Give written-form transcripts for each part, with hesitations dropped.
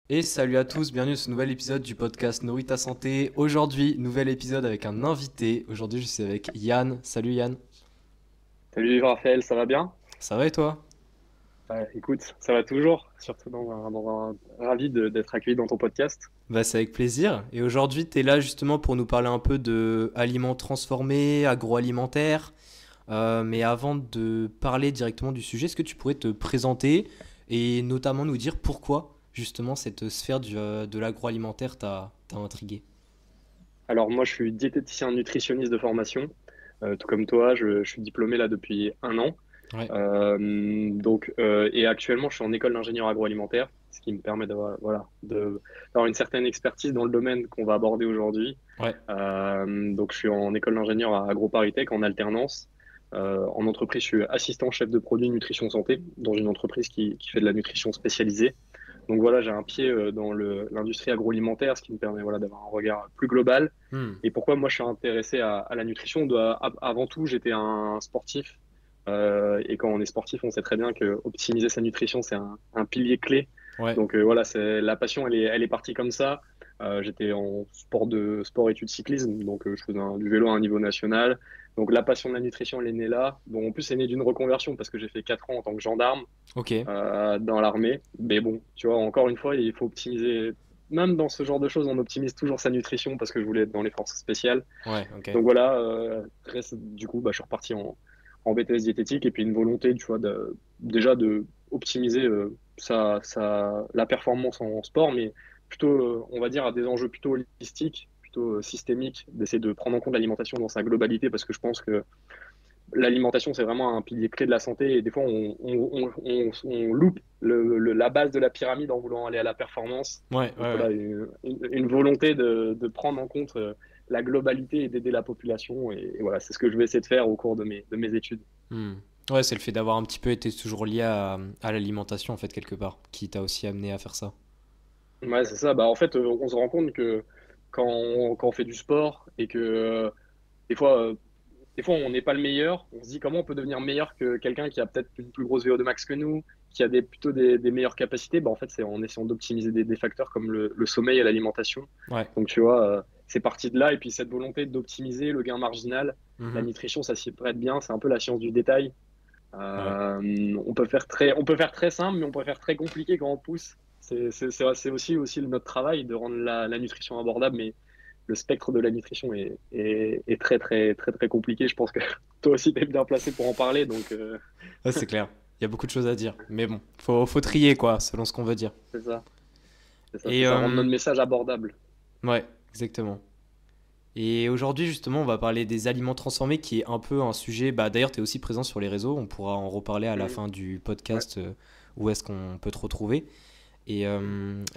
Et salut à tous, bienvenue sur ce nouvel épisode du podcast Nourris ta santé. Aujourd'hui, nouvel épisode avec un invité. Aujourd'hui, je suis avec Yann. Salut Yann. Salut Raphaël, ça va bien? Ça va et toi? Ouais, écoute, ça va toujours, surtout ravi d'être accueilli dans ton podcast. Bah, c'est avec plaisir. Et aujourd'hui, tu es là justement pour nous parler un peu de aliments transformés, agroalimentaire. Mais avant de parler directement du sujet, est-ce que tu pourrais te présenter et notamment nous dire pourquoi justement cette sphère de l'agroalimentaire t'a intrigué? Alors moi, je suis diététicien nutritionniste de formation, tout comme toi, je suis diplômé là depuis un an. Ouais, Et actuellement, je suis en école d'ingénieur agroalimentaire, ce qui me permet d'avoir une certaine expertise dans le domaine qu'on va aborder aujourd'hui. ouais, Donc je suis en école d'ingénieur à AgroParisTech en alternance. En entreprise, je suis assistant chef de produit nutrition santé dans une entreprise qui fait de la nutrition spécialisée. Donc voilà, j'ai un pied dans l'industrie agroalimentaire, ce qui me permet voilà, d'avoir un regard plus global. hmm, Et pourquoi moi je suis intéressé à la nutrition? Avant tout, j'étais un sportif. Et quand on est sportif, on sait très bien que optimiser sa nutrition, c'est un pilier clé. ouais, Donc voilà, c'est la passion, elle est partie comme ça. J'étais en sport études cyclisme, donc je faisais du vélo à un niveau national. Donc la passion de la nutrition, elle est née là. Bon, en plus, c'est né d'une reconversion parce que j'ai fait 4 ans en tant que gendarme ok, dans l'armée. Mais bon, tu vois, encore une fois, il faut optimiser. Même dans ce genre de choses, on optimise toujours sa nutrition parce que je voulais être dans les forces spéciales. ouais, ok. Donc voilà, du coup, je suis reparti en BTS diététique et puis une volonté, tu vois, déjà de optimiser la performance en sport, mais plutôt, on va dire, à des enjeux plutôt holistiques, plutôt systémiques, d'essayer de prendre en compte l'alimentation dans sa globalité parce que je pense que l'alimentation, c'est vraiment un pilier clé de la santé et des fois, on loupe la base de la pyramide en voulant aller à la performance. Ouais, ouais, Donc ouais. voilà, une volonté de prendre en compte la globalité et d'aider la population. Et voilà, c'est ce que je vais essayer de faire au cours de mes études. Hmm. Ouais, c'est le fait d'avoir un petit peu été toujours lié à l'alimentation, en fait, quelque part, qui t'a aussi amené à faire ça. Ouais, c'est ça. Bah, en fait, on se rend compte que quand on fait du sport et que des fois, on n'est pas le meilleur. On se dit comment on peut devenir meilleur que quelqu'un qui a peut-être une plus grosse VO2 max que nous, qui a plutôt des meilleures capacités. Bah, en fait, c'est en essayant d'optimiser des facteurs comme le sommeil et l'alimentation. Ouais. Donc, tu vois, c'est parti de là. Et puis, cette volonté d'optimiser le gain marginal, la Mhm. nutrition, ça s'y prête bien. C'est un peu la science du détail. Ouais. On peut faire très simple, mais on peut faire très compliqué quand on pousse. C'est aussi notre travail de rendre la nutrition abordable, mais le spectre de la nutrition est très, très, très, très compliqué. Je pense que toi aussi, tu es bien placé pour en parler. Donc, Ouais, c'est clair. Il y a beaucoup de choses à dire. Mais bon, faut trier, quoi, selon ce qu'on veut dire. c'est ça. C'est ça, c'est Et ça. Rendre notre message abordable. ouais, exactement. Et aujourd'hui, justement, on va parler des aliments transformés, qui est un peu un sujet. Bah, d'ailleurs, tu es aussi présent sur les réseaux. On pourra en reparler à la Mhm. fin du Ouais. podcast, où est-ce qu'on peut te retrouver. Et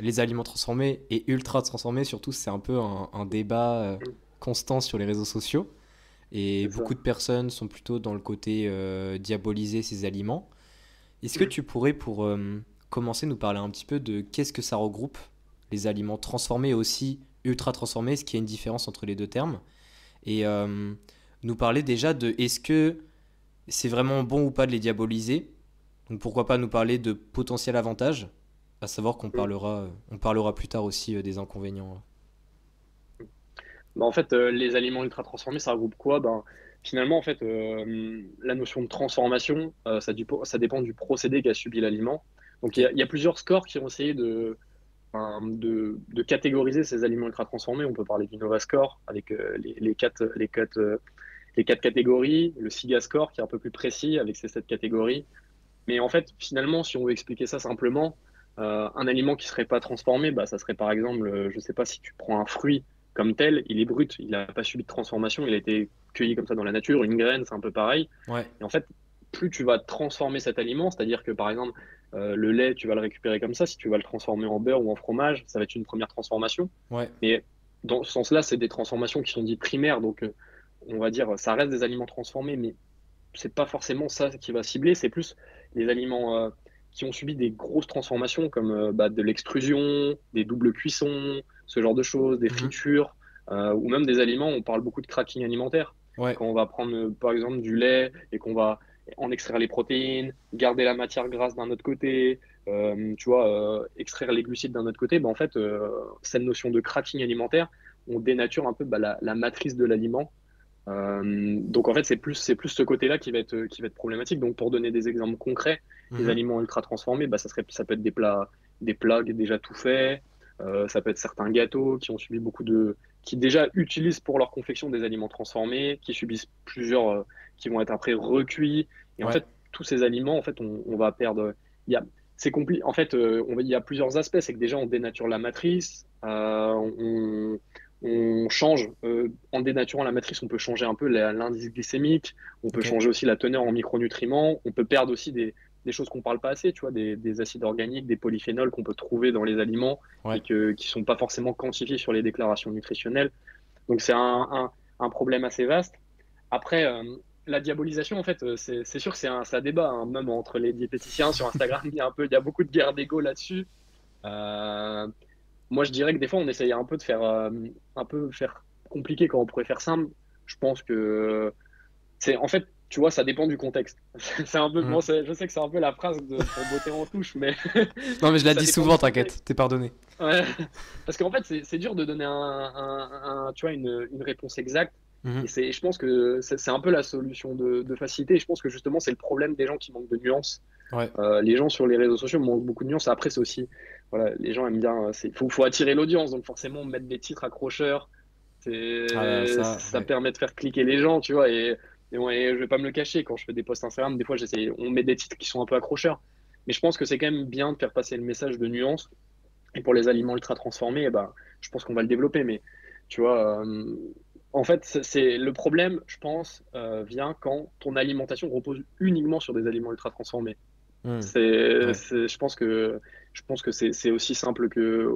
les aliments transformés et ultra transformés, surtout, c'est un peu un débat Mhm. constant sur les réseaux sociaux. Et C'est beaucoup ça. de personnes sont plutôt dans le côté diaboliser ces aliments. Est-ce que Mhm. tu pourrais, pour commencer, nous parler un petit peu de qu'est-ce que ça regroupe, les aliments transformés et aussi ultra transformés, est-ce qu'il y a une différence entre les deux termes? Et nous parler déjà de est-ce que c'est vraiment bon ou pas de les diaboliser? Donc pourquoi pas nous parler de potentiels avantages, à savoir Mhm. on parlera plus tard aussi des inconvénients. Bah, en fait, les aliments ultra transformés, ça regroupe quoi? Ben, finalement, en fait, la notion de transformation, ça dépend du procédé qu'a subi l'aliment. Donc, Ok. il y a plusieurs scores qui ont essayé de catégoriser ces aliments ultra transformés. On peut parler du Nova Score avec les quatre catégories, le SIGA Score qui est un peu plus précis avec ces 7 catégories. Mais en fait, finalement, si on veut expliquer ça simplement, un aliment qui serait pas transformé, bah, ça serait par exemple, je sais pas, si tu prends un fruit comme tel, il est brut, il n'a pas subi de transformation, il a été cueilli comme ça dans la nature, une graine, c'est un peu pareil. Ouais. Et en fait, plus tu vas transformer cet aliment, c'est-à-dire que par exemple, le lait, tu vas le récupérer comme ça, si tu vas le transformer en beurre ou en fromage, ça va être une première transformation. Ouais. Mais dans ce sens-là, c'est des transformations qui sont dites primaires, donc on va dire, ça reste des aliments transformés, mais c'est pas forcément ça qui va cibler, c'est plus les aliments qui ont subi des grosses transformations comme de l'extrusion, des doubles cuissons, ce genre de choses, des Mhm. fritures, ou même des aliments, on parle beaucoup de cracking alimentaire. Ouais. Quand on va prendre par exemple du lait et qu'on va en extraire les protéines, garder la matière grasse d'un autre côté, tu vois, extraire les glucides d'un autre côté, bah, en fait, cette notion de cracking alimentaire, on dénature un peu bah, la matrice de l'aliment. Donc en fait, c'est plus ce côté-là qui va être problématique. Donc pour donner des exemples concrets, les Mhm. aliments ultra transformés, bah, ça peut être des plats déjà tout faits, ça peut être certains gâteaux qui ont subi qui déjà utilisent pour leur confection des aliments transformés, qui subissent qui vont être après recuits. Et en Ouais, fait, tous ces aliments, en fait, on va perdre. Il y a, c'est compliqué. En fait, il y a plusieurs aspects. C'est que déjà, on dénature la matrice, on change, en dénaturant la matrice, on peut changer un peu l'indice glycémique, on peut ok. changer aussi la teneur en micronutriments, on peut perdre aussi des choses qu'on parle pas assez, tu vois, des acides organiques, des polyphénols qu'on peut trouver dans les aliments Ouais. et qui sont pas forcément quantifiés sur les déclarations nutritionnelles. Donc c'est un problème assez vaste. Après, la diabolisation, en fait, c'est sûr que c'est un débat, hein, même entre les diététiciens sur Instagram, il y a beaucoup de guerre d'ego là-dessus. Euh, Moi, je dirais que des fois, on essaye un peu faire compliqué quand on pourrait faire simple. Je pense que en fait, tu vois, ça dépend du contexte. C'est un peu, bon, Mhm. je sais que c'est un peu la phrase pour botter en touche, mais Non, mais je la ça dis dépend souvent, du contexte. t'inquiète, t'es pardonné. Ouais. Parce qu'en fait, c'est dur de donner tu vois, une réponse exacte. Et Mhm. je pense que c'est un peu la solution de facilité. Et je pense que justement, c'est le problème des gens qui manquent de nuances. Ouais. Les gens sur les réseaux sociaux manquent beaucoup de nuances. Après, c'est aussi, voilà, les gens aiment bien, faut attirer l'audience. Donc forcément, mettre des titres accrocheurs, Ah là, ça, ça ouais. permet de faire cliquer les gens, tu vois. Et je vais pas me le cacher, quand je fais des posts Instagram, des fois, on met des titres qui sont un peu accrocheurs. Mais je pense que c'est quand même bien de faire passer le message de nuance. Et pour les aliments ultra transformés, eh ben, je pense qu'on va le développer. Mais tu vois, en fait, le problème, je pense, vient quand ton alimentation repose uniquement sur des aliments ultra transformés. Mhm. Ouais. Je pense que c'est aussi simple que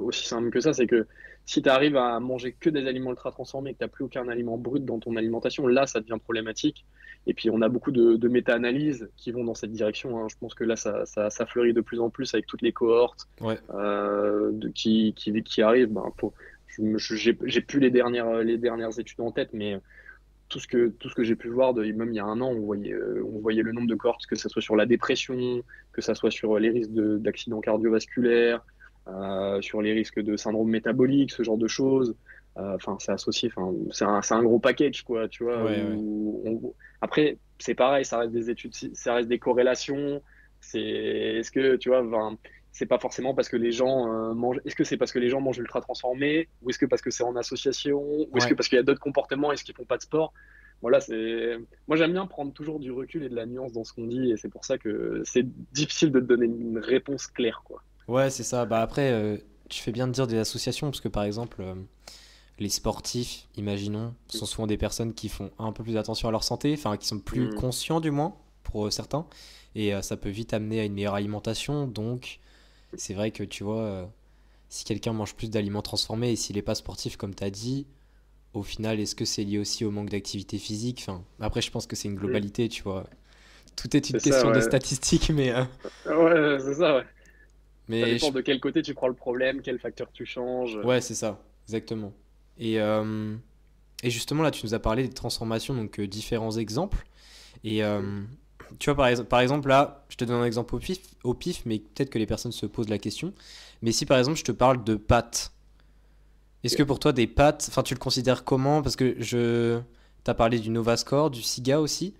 ça. C'est que si tu arrives à manger que des aliments ultra transformés et que tu n'as plus aucun aliment brut dans ton alimentation, là, ça devient problématique. Et puis, on a beaucoup de méta-analyses qui vont dans cette direction, hein. Je pense que là, ça fleurit de plus en plus avec toutes les cohortes Ouais. qui arrivent. Ben, j'ai plus les dernières études en tête, mais tout ce que j'ai pu voir, même il y a un an, on voyait le nombre de cohortes, que ce soit sur la dépression, que ce soit sur les risques d'accidents cardiovasculaires, sur les risques de syndrome métabolique, ce genre de choses. Enfin, c'est associé, enfin, c'est un gros package, quoi, tu vois. Ouais, ouais. Après, c'est pareil, ça reste des études, ça reste des corrélations. Est-ce que, tu vois, enfin, c'est pas forcément parce que les gens mangent. Est-ce que c'est parce que les gens mangent ultra transformés, ou est-ce que parce que c'est en association, ou est-ce que Ouais. parce qu'il y a d'autres comportements, est-ce qu'ils font pas de sport? Voilà, moi j'aime bien prendre toujours du recul et de la nuance dans ce qu'on dit, et c'est pour ça que c'est difficile de te donner une réponse claire, quoi. Ouais, c'est ça. Bah après, tu fais bien de dire des associations, parce que par exemple, les sportifs, imaginons, sont souvent des personnes qui font un peu plus attention à leur santé, enfin qui sont plus Mm. conscients du moins, pour certains, et ça peut vite amener à une meilleure alimentation. Donc, c'est vrai que tu vois, si quelqu'un mange plus d'aliments transformés et s'il n'est pas sportif, comme tu as dit, au final, est-ce que c'est lié aussi au manque d'activité physique? Enfin, après, je pense que c'est une Mm. globalité, tu vois. Tout est une C'est ça, question de ouais. statistiques, Ouais, c'est ça, ouais. Ça mais dépend de quel côté tu prends le problème, quel facteur tu changes. ouais, c'est ça, exactement. Et, euh, et justement, là, tu nous as parlé des transformations, donc différents exemples. Et Mm. tu vois, par exemple, là, je te donne un exemple au pif, mais peut-être que les personnes se posent la question. Mais si par exemple, je te parle de pâtes, est-ce que Ok. pour toi, des pâtes, enfin, tu le considères comment? Parce que t'as parlé du Novascore, du Siga aussi.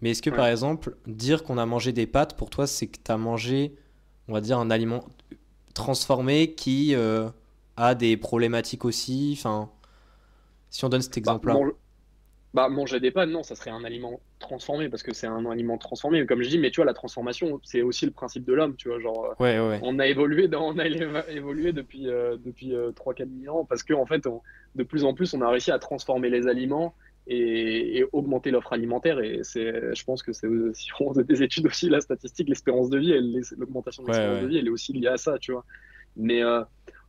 Mais est-ce que par Ouais. exemple, dire qu'on a mangé des pâtes, pour toi, c'est que tu as mangé, on va dire, un aliment transformé qui a des problématiques aussi? Enfin, si on donne cet Bah, exemple-là. manger des pâtes, non, ça serait un aliment transformé parce que c'est un aliment transformé. Comme je dis, mais tu vois, la transformation, c'est aussi le principe de l'homme, tu vois. Genre, Ouais, ouais, ouais. on a évolué depuis 3-4 000 ans parce que, en fait, de plus en plus, on a réussi à transformer les aliments et augmenter l'offre alimentaire. Et je pense que si on faisait des études aussi, la statistique, l'espérance de vie, l'augmentation de Ouais, l'espérance de ouais. vie, elle est aussi liée à ça, tu vois. Mais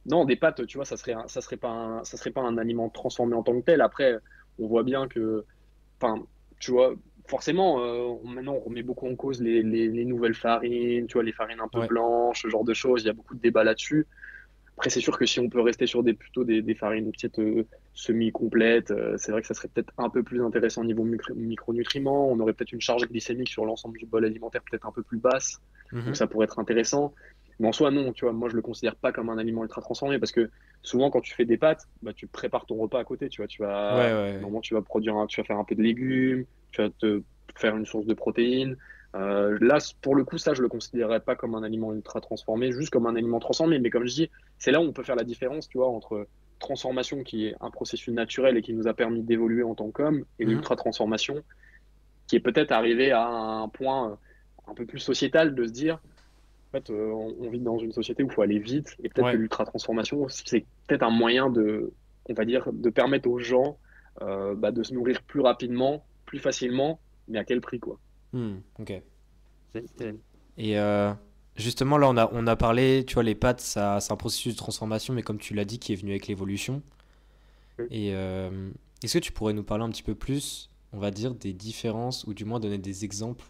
non, des pâtes, tu vois, ça serait pas un aliment transformé en tant que tel. Après, on voit bien que, enfin, tu vois, forcément, maintenant, on remet beaucoup en cause les nouvelles farines, tu vois, les farines un peu Ouais. blanches, ce genre de choses. Il y a beaucoup de débats là-dessus. Après, c'est sûr que si on peut rester sur plutôt des farines petites semi-complètes, c'est vrai que ça serait peut-être un peu plus intéressant au niveau micronutriments. On aurait peut-être une charge glycémique sur l'ensemble du bol alimentaire peut-être un peu plus basse. Donc Mhm. ça pourrait être intéressant. Mais en soi, non, tu vois, moi je le considère pas comme un aliment ultra transformé parce que souvent quand tu fais des pâtes, bah, tu prépares ton repas à côté, tu vois, Ouais, ouais, ouais. normalement tu vas tu vas faire un peu de légumes, tu vas te faire une source de protéines. Là, pour le coup, ça, je le considérerais pas comme un aliment ultra transformé, juste comme un aliment transformé. Mais comme je dis, c'est là où on peut faire la différence, tu vois, entre transformation qui est un processus naturel et qui nous a permis d'évoluer en tant qu'homme, et Mhm. l'ultra transformation qui est peut-être arrivé à un point un peu plus sociétal de se dire, en fait, on vit dans une société où il faut aller vite, et peut-être que Ouais. l'ultra transformation, c'est peut-être un moyen de, on va dire, de permettre aux gens bah, de se nourrir plus rapidement, plus facilement, mais à quel prix, quoi. Ok. Mm. Et justement, là, on a parlé, tu vois, les pâtes, ça, c'est un processus de transformation, mais comme tu l'as dit, qui est venu avec l'évolution. Et est-ce que tu pourrais nous parler un petit peu plus, on va dire, des différences, ou du moins donner des exemples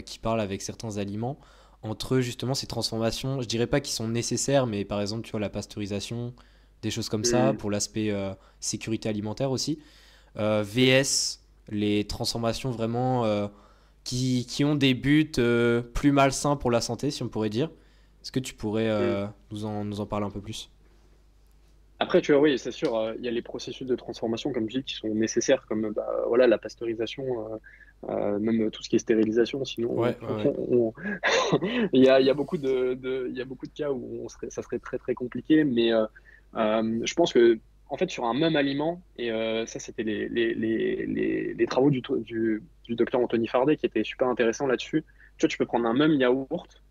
qui parlent avec certains aliments, entre justement ces transformations, je dirais pas qu'ils sont nécessaires, mais par exemple, tu vois, la pasteurisation, des choses comme ça, Mm. pour l'aspect sécurité alimentaire aussi, VS, les transformations vraiment qui ont des buts plus malsains pour la santé, si on pourrait dire. Est-ce que tu pourrais Mm. nous en parler un peu plus? Après, tu vois, oui, c'est sûr, il y a les processus de transformation, comme je dis, qui sont nécessaires, comme bah, voilà, la pasteurisation, même tout ce qui est stérilisation. Sinon, Ouais, ouais, ouais. il y a beaucoup il y a beaucoup de cas où ça serait très, très compliqué. Mais je pense que, en fait, sur un même aliment, et ça, c'était les travaux du docteur Anthony Fardet qui étaient super intéressants là-dessus. Tu vois, tu peux prendre un même yaourt,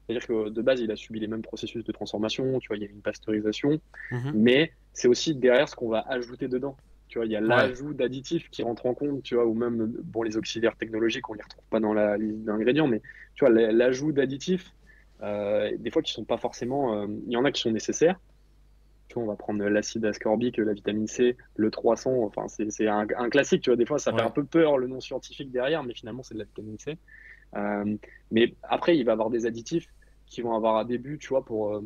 c'est-à-dire que de base, il a subi les mêmes processus de transformation, tu vois, il y a une pasteurisation, Mhm. mais c'est aussi derrière ce qu'on va ajouter dedans. Tu vois, il y a Ouais. l'ajout d'additifs qui rentre en compte, tu vois, ou même, bon, les auxiliaires technologiques, on les retrouve pas dans la liste d'ingrédients, mais tu vois, l'ajout d'additifs, des fois qui sont pas forcément, il y en a qui sont nécessaires. Tu vois, on va prendre l'acide ascorbique, la vitamine C, le 300, enfin, c'est un classique, tu vois, des fois, ça fait un Ouais. peu peur le nom scientifique derrière, mais finalement, c'est de la vitamine C. Mais après, il va y avoir des additifs qui vont avoir un début, tu vois, pour,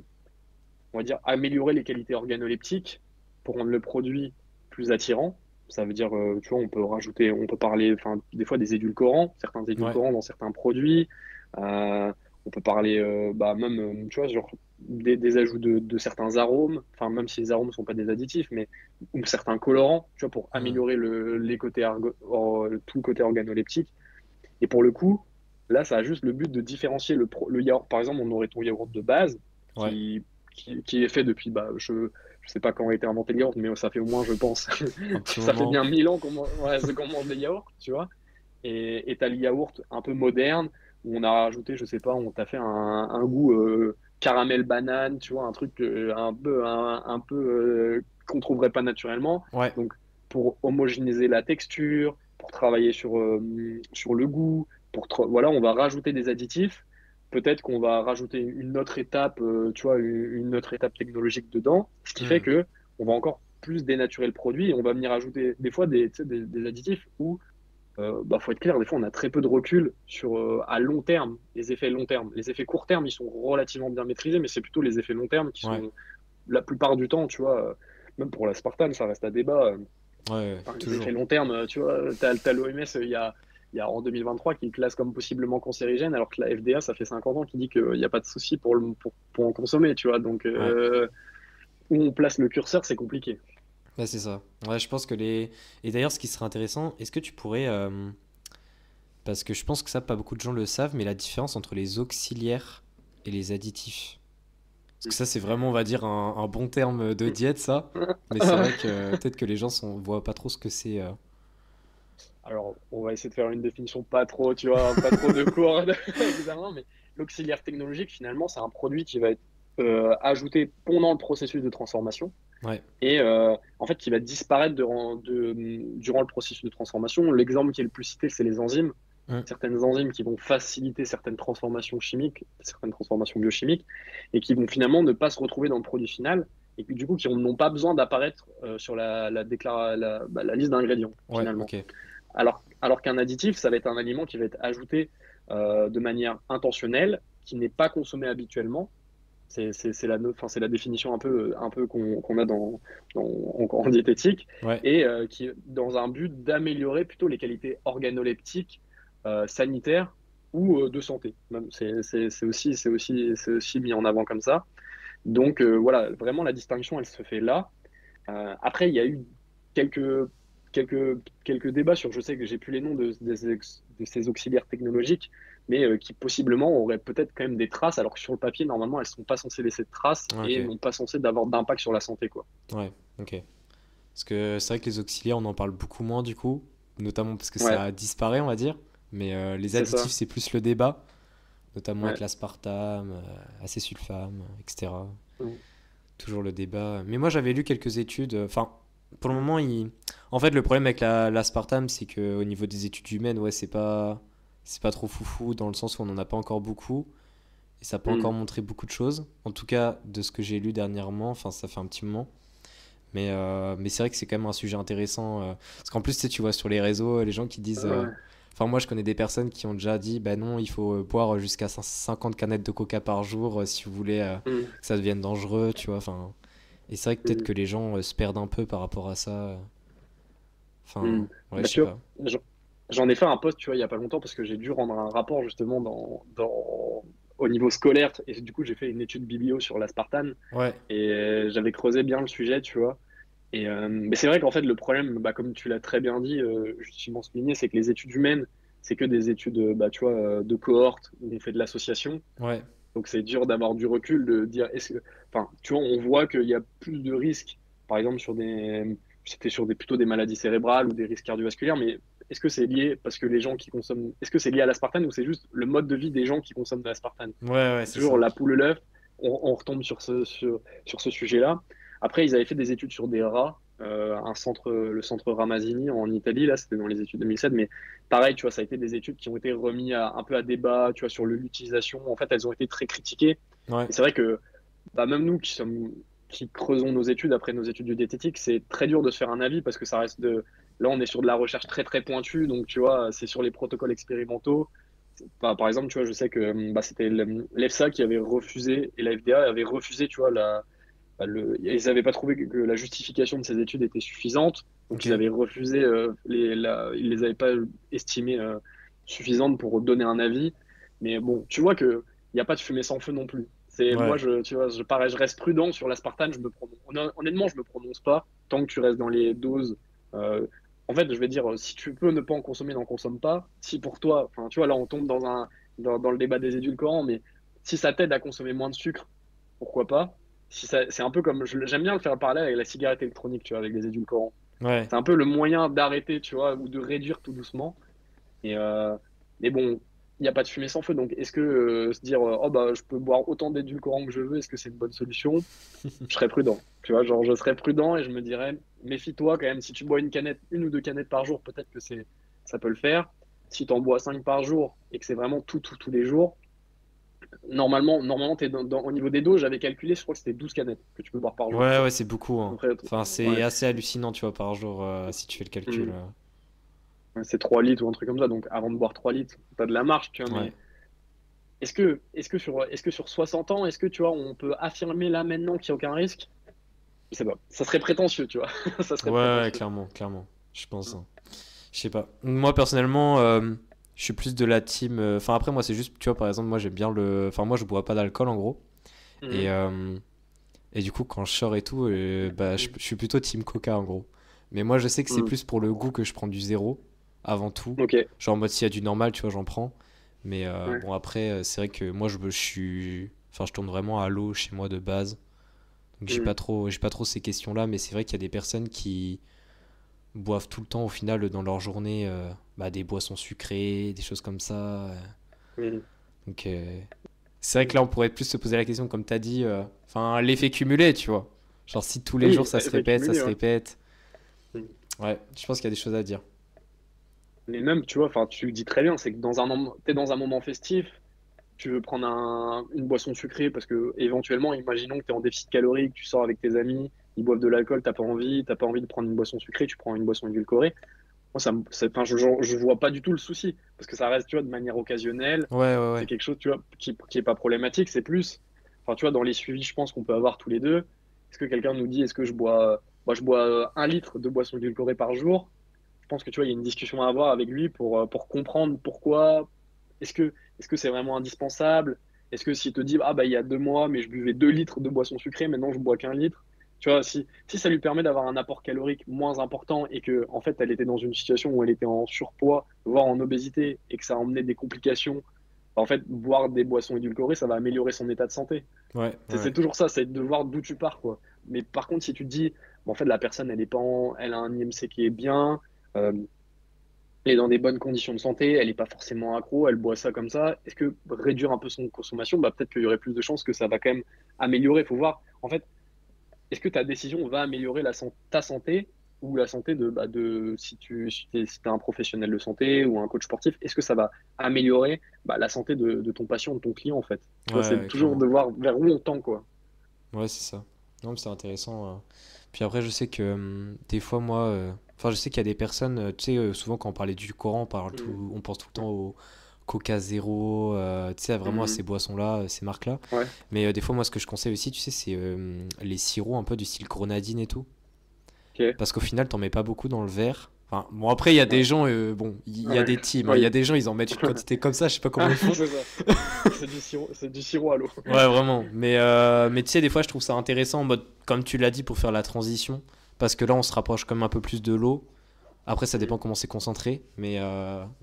on va dire, améliorer les qualités organoleptiques pour rendre le produit plus attirant. Ça veut dire, tu vois, on peut rajouter, on peut parler, enfin, des fois des édulcorants, certains Ouais. édulcorants dans certains produits. Euh, on peut parler, bah, même, tu vois, genre des ajouts de certains arômes, enfin, même si les arômes ne sont pas des additifs, mais ou certains colorants, tu vois, pour Mhm. améliorer les côtés tout le côté organoleptique. Et pour le coup, là, ça a juste le but de différencier le yaourt. Par exemple, on aurait ton yaourt de base Ouais. qui, qui est fait depuis, bah, je sais pas quand a été inventé le yaourt, mais ça fait au moins, je pense, Un petit ça fait moment. bien 1000 ans qu'on mange des yaourts, tu vois. Et t'as le yaourt un peu moderne où on a rajouté, je sais pas, on t'a fait un goût caramel banane, tu vois, un truc un peu qu'on trouverait pas naturellement. Ouais. Donc, pour homogénéiser la texture, pour travailler sur le goût, voilà, on va rajouter des additifs. Peut-être qu'on va rajouter une autre étape, tu vois, une autre étape technologique dedans, ce qui fait Mhm. que on va encore plus dénaturer le produit et on va venir ajouter des fois tu sais, des additifs où bah, faut être clair, des fois, on a très peu de recul sur à long terme, les effets long terme. Les effets court terme, ils sont relativement bien maîtrisés, mais c'est plutôt les effets long terme qui Ouais. sont la plupart du temps, tu vois, même pour l'aspartame, ça reste à débat. Ouais, ouais. Enfin, les effets Toujours. long terme, tu vois, t'as l'OMS, il y a en 2023 qui le classe comme possiblement cancérigène, alors que la FDA, ça fait 50 ans, qui dit qu'il n'y a pas de souci pour en consommer, tu vois. Donc, Ouais. où on place le curseur, c'est compliqué. Ouais, c'est ça. Ouais, je pense que les. Et d'ailleurs, ce qui serait intéressant, est-ce que tu pourrais. Parce que je pense que ça, pas beaucoup de gens le savent, mais la différence entre les auxiliaires et les additifs. Parce que ça, c'est vraiment, on va dire, un bon terme de diète, ça. Mais c'est vrai que peut-être que les gens voient pas trop ce que c'est. Alors, on va essayer de faire une définition pas trop, tu vois, pas trop de cours d'examen, mais l'auxiliaire technologique, finalement, c'est un produit qui va être ajouté pendant le processus de transformation Ouais. et en fait qui va disparaître durant le processus de transformation. L'exemple qui est le plus cité, c'est les enzymes. Mm. Certaines enzymes qui vont faciliter certaines transformations chimiques, certaines transformations biochimiques, et qui vont finalement ne pas se retrouver dans le produit final, et qui, du coup, qui n'ont pas besoin d'apparaître sur la liste d'ingrédients, Ouais, finalement. ok. Alors qu'un additif, ça va être un aliment qui va être ajouté de manière intentionnelle, qui n'est pas consommé habituellement, C'est enfin, c'est la définition un peu qu'on a en diététique, Ouais, et qui, dans un but d'améliorer plutôt les qualités organoleptiques, sanitaires ou de santé. Même, c'est aussi mis en avant comme ça. Donc voilà, vraiment la distinction, elle se fait là. Après, il y a eu quelques, quelques débats sur, je sais que j'ai plus les noms de ces auxiliaires technologiques, mais qui possiblement auraient peut-être quand même des traces, alors que sur le papier, normalement, elles sont pas censées laisser de traces ouais, et ok, n'ont pas censé d'avoir d'impact sur la santé, quoi. ouais, ok. Parce que c'est vrai que les auxiliaires, on en parle beaucoup moins du coup, notamment parce que Ouais, ça disparaît, on va dire. Mais les c'est additifs, ça. c'est plus le débat, notamment avec Ouais. l'aspartame, acésulfame, etc. Mm. Toujours le débat. Mais moi, j'avais lu quelques études. Enfin, pour le moment, en fait, le problème avec l'aspartame, c'est qu'au niveau des études humaines, ouais, c'est pas trop foufou dans le sens où on n'en a pas encore beaucoup et ça n'a pas encore Mm. montré beaucoup de choses. En tout cas, de ce que j'ai lu dernièrement, enfin, ça fait un petit moment. Mais c'est vrai que c'est quand même un sujet intéressant. Parce qu'en plus, tu sais, tu vois sur les réseaux, les gens qui disent. Ouais. Enfin, moi, je connais des personnes qui ont déjà dit, bah non, il faut boire jusqu'à 50 canettes de coca par jour si vous voulez Mm. que ça devienne dangereux, tu vois. Enfin, et c'est vrai que peut-être Mm. que les gens se perdent un peu par rapport à ça. Mm. Enfin, ouais, Bah, je sais tu vois, pas. j'en ai fait un post, tu vois, il y a pas longtemps parce que j'ai dû rendre un rapport justement au niveau scolaire, et du coup, j'ai fait une étude biblio sur l'aspartame. Ouais, Et j'avais creusé bien le sujet, tu vois. Et, mais c'est vrai qu'en fait, le problème, bah, comme tu l'as très bien dit, justement souligné, c'est que les études humaines, c'est que des études, bah, tu vois, de cohorte, où on fait de l'association. ouais, Donc c'est dur d'avoir du recul, de dire, enfin, tu vois, on voit qu'il y a plus de risques, par exemple, c'était sur plutôt des maladies cérébrales ou des risques cardiovasculaires, mais est-ce que c'est lié parce que les gens qui consomment, est-ce que c'est lié à l'aspartame, ou c'est juste le mode de vie des gens qui consomment de l'aspartame? ouais, ouais, C'est c'est toujours ça. la poule et l'œuf. On retombe sur ce sujet-là. Après, ils avaient fait des études sur des rats, le centre Ramazzini en Italie, là, c'était dans les études 2007, mais pareil, tu vois, ça a été des études qui ont été remis un peu à débat, tu vois, sur l'utilisation. En fait, elles ont été très critiquées. Ouais, Et c'est vrai que bah, même nous qui creusons nos études après nos études de diététique, c'est très dur de se faire un avis parce que ça reste de. Là, on est sur de la recherche très très pointue, donc tu vois, c'est sur les protocoles expérimentaux. Par exemple, tu vois, je sais que bah, c'était l'EFSA qui avait refusé et la FDA avait refusé, tu vois, ils n'avaient pas trouvé que la justification de ces études était suffisante, donc ok. ils avaient refusé, ils les avaient pas estimées suffisantes pour donner un avis. Mais bon, tu vois que il n'y a pas de fumée sans feu non plus. C'est moi, Ouais, tu vois, je reste prudent sur l'aspartame. Honnêtement, je me prononce pas tant que tu restes dans les doses. euh, En fait, je vais dire, si tu peux ne pas en consommer, n'en consomme pas. Si pour toi, enfin, tu vois, là, on tombe dans le débat des édulcorants, mais si ça t'aide à consommer moins de sucre, pourquoi pas? Si c'est un peu comme, j'aime bien le faire parler avec la cigarette électronique, tu vois, avec les édulcorants. ouais. C'est un peu le moyen d'arrêter, tu vois, ou de réduire tout doucement. Et, mais bon, il n'y a pas de fumée sans feu. Donc, est-ce que se dire, oh bah, je peux boire autant d'édulcorants que je veux, est-ce que c'est une bonne solution? Je serais prudent. Tu vois, genre, je serais prudent et je me dirais, méfie-toi quand même. Si tu bois une ou deux canettes par jour, peut-être que ça peut le faire. Si tu en bois 5 par jour et que c'est vraiment tous les jours, normalement t'es au niveau des doses, j'avais calculé, je crois que c'était 12 canettes que tu peux boire par jour, tu Ouais, ouais, vois. c'est beaucoup, hein. Après, Enfin, c'est ouais, assez hallucinant, tu vois, par jour, si tu fais le calcul. mm, ouais, c'est 3 litres ou un truc comme ça. Donc, avant de boire 3 litres, t'as de la marge, tu vois. Ouais. Mais est-ce que sur 60 ans, est-ce que, tu vois, on peut affirmer là maintenant qu'il n'y a aucun risque? Je sais pas. Ça serait prétentieux, tu vois. Ça Ouais, serait ouais, prétentieux. clairement, clairement. Je pense, Mm. hein. Je sais pas. Moi, personnellement, je suis plus de la team. Enfin, après, moi, c'est juste, tu vois, par exemple, moi, j'aime bien le. Enfin, moi, je bois pas d'alcool, en gros. Et, Mhm. euh, et du coup, quand je sors et tout, bah, Mm. je suis plutôt team Coca, en gros. Mais moi, je sais que c'est Mm. plus pour le goût que je prends du zéro, avant tout. Ok. Genre, en mode, s'il y a du normal, tu vois, j'en prends. Mais Ouais. bon, après, c'est vrai que moi, je suis. Enfin, je tourne vraiment à l'eau chez moi de base. Donc, Mm. j'ai pas trop ces questions-là. Mais c'est vrai qu'il y a des personnes qui boivent tout le temps au final dans leur journée bah, des boissons sucrées, des choses comme ça. Mm. Donc c'est vrai que là on pourrait plus se poser la question comme tu as dit, enfin l'effet cumulé, tu vois. Genre si tous les jours Oui, ça effet se ouais. répète. Mm. Ouais, je pense qu'il y a des choses à dire. Mais même, tu vois, enfin, tu le dis très bien, c'est que t'es dans un moment festif, tu veux prendre une boisson sucrée parce que éventuellement, imaginons que tu es en déficit calorique, tu sors avec tes amis, ils boivent de l'alcool, t'as pas envie de prendre une boisson sucrée, tu prends une boisson édulcorée. Moi, enfin, je vois pas du tout le souci parce que ça reste, tu vois, de manière occasionnelle. Ouais, ouais, C'est ouais. quelque chose, tu vois, qui est pas problématique. C'est plus, enfin, tu vois, dans les suivis, je pense qu'on peut avoir tous les deux. Est-ce que quelqu'un nous dit, est-ce que je bois, moi, je bois 1 litre de boisson édulcorée par jour? Je pense que tu vois, il y a une discussion à avoir avec lui pour comprendre pourquoi. Est-ce que est-ce que c'est vraiment indispensable? Est-ce que s'il te dit, ah bah il y a 2 mois, mais je buvais 2 litres de boisson sucrée, maintenant je bois qu'1 litre. Tu vois, si ça lui permet d'avoir un apport calorique moins important et que en fait elle était dans une situation où elle était en surpoids, voire en obésité, et que ça a emmené des complications, en fait, boire des boissons édulcorées, ça va améliorer son état de santé. Ouais, C'est ouais. toujours ça, c'est de voir d'où tu pars, quoi. Mais par contre, si tu te dis, bon, en fait, la personne, elle est pas elle a un IMC qui est bien, euh, elle est dans des bonnes conditions de santé, elle n'est pas forcément accro, elle boit ça comme ça, est-ce que réduire un peu son consommation, bah, peut-être qu'il y aurait plus de chances que ça va quand même améliorer. Il faut voir, en fait, est-ce que ta décision va améliorer ta santé ou la santé si t'es un professionnel de santé ou un coach sportif, est-ce que ça va améliorer la santé de ton patient, de ton client, en fait? Tu vois, Ouais, c'est ouais, toujours clairement. de voir vers où on tend, quoi. Ouais, c'est ça. Non, mais c'est intéressant. Puis après, je sais que des fois, moi, enfin, je sais qu'il y a des personnes, tu sais, souvent quand on parlait du Coran, Mhm. on pense tout le temps au Coca Zéro, tu sais, vraiment à ces Mhm. boissons-là, ces marques-là. Ouais, Mais des fois, moi, ce que je conseille aussi, tu sais, c'est les sirops un peu du style grenadine et tout. ok. Parce qu'au final, t'en mets pas beaucoup dans le verre. Enfin, bon, après, il y a des Ouais, gens, bon, il y a ouais, des teams, hein. Il y a oui. des gens, ils en mettent une quantité comme ça, je sais pas comment ils font. C'est ça. C'est du sirop à l'eau. Ouais, vraiment. Mais tu sais, des fois, je trouve ça intéressant en mode, comme tu l'as dit, pour faire la transition. Parce que là, on se rapproche quand même un peu plus de l'eau. Après, ça dépend Mhm. comment c'est concentré. Mais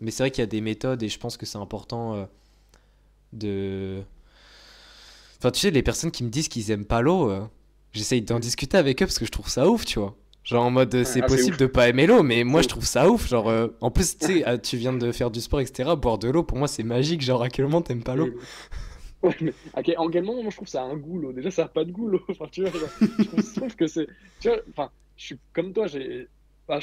c'est vrai qu'il y a des méthodes et je pense que c'est important de. Enfin, tu sais, les personnes qui me disent qu'ils aiment pas l'eau, j'essaye d'en Mhm. discuter avec eux parce que je trouve ça ouf, tu vois. Genre en mode, Ouais, c'est ah, c'est possible ouf. de pas aimer l'eau, mais C'est moi, je ouf. trouve ça ouf. Genre, en plus, tu sais, tu viens de faire du sport, etc. Boire de l'eau, pour moi, c'est magique. Genre, à quel moment t'aimes pas l'eau? Mhm. Ouais, mais en quel moment, moi, je trouve que ça a un goût, l'eau. Déjà, ça a pas de goût, l'eau. Enfin, tu vois, genre, je trouve que c'est. Tu vois, enfin, je suis comme toi, je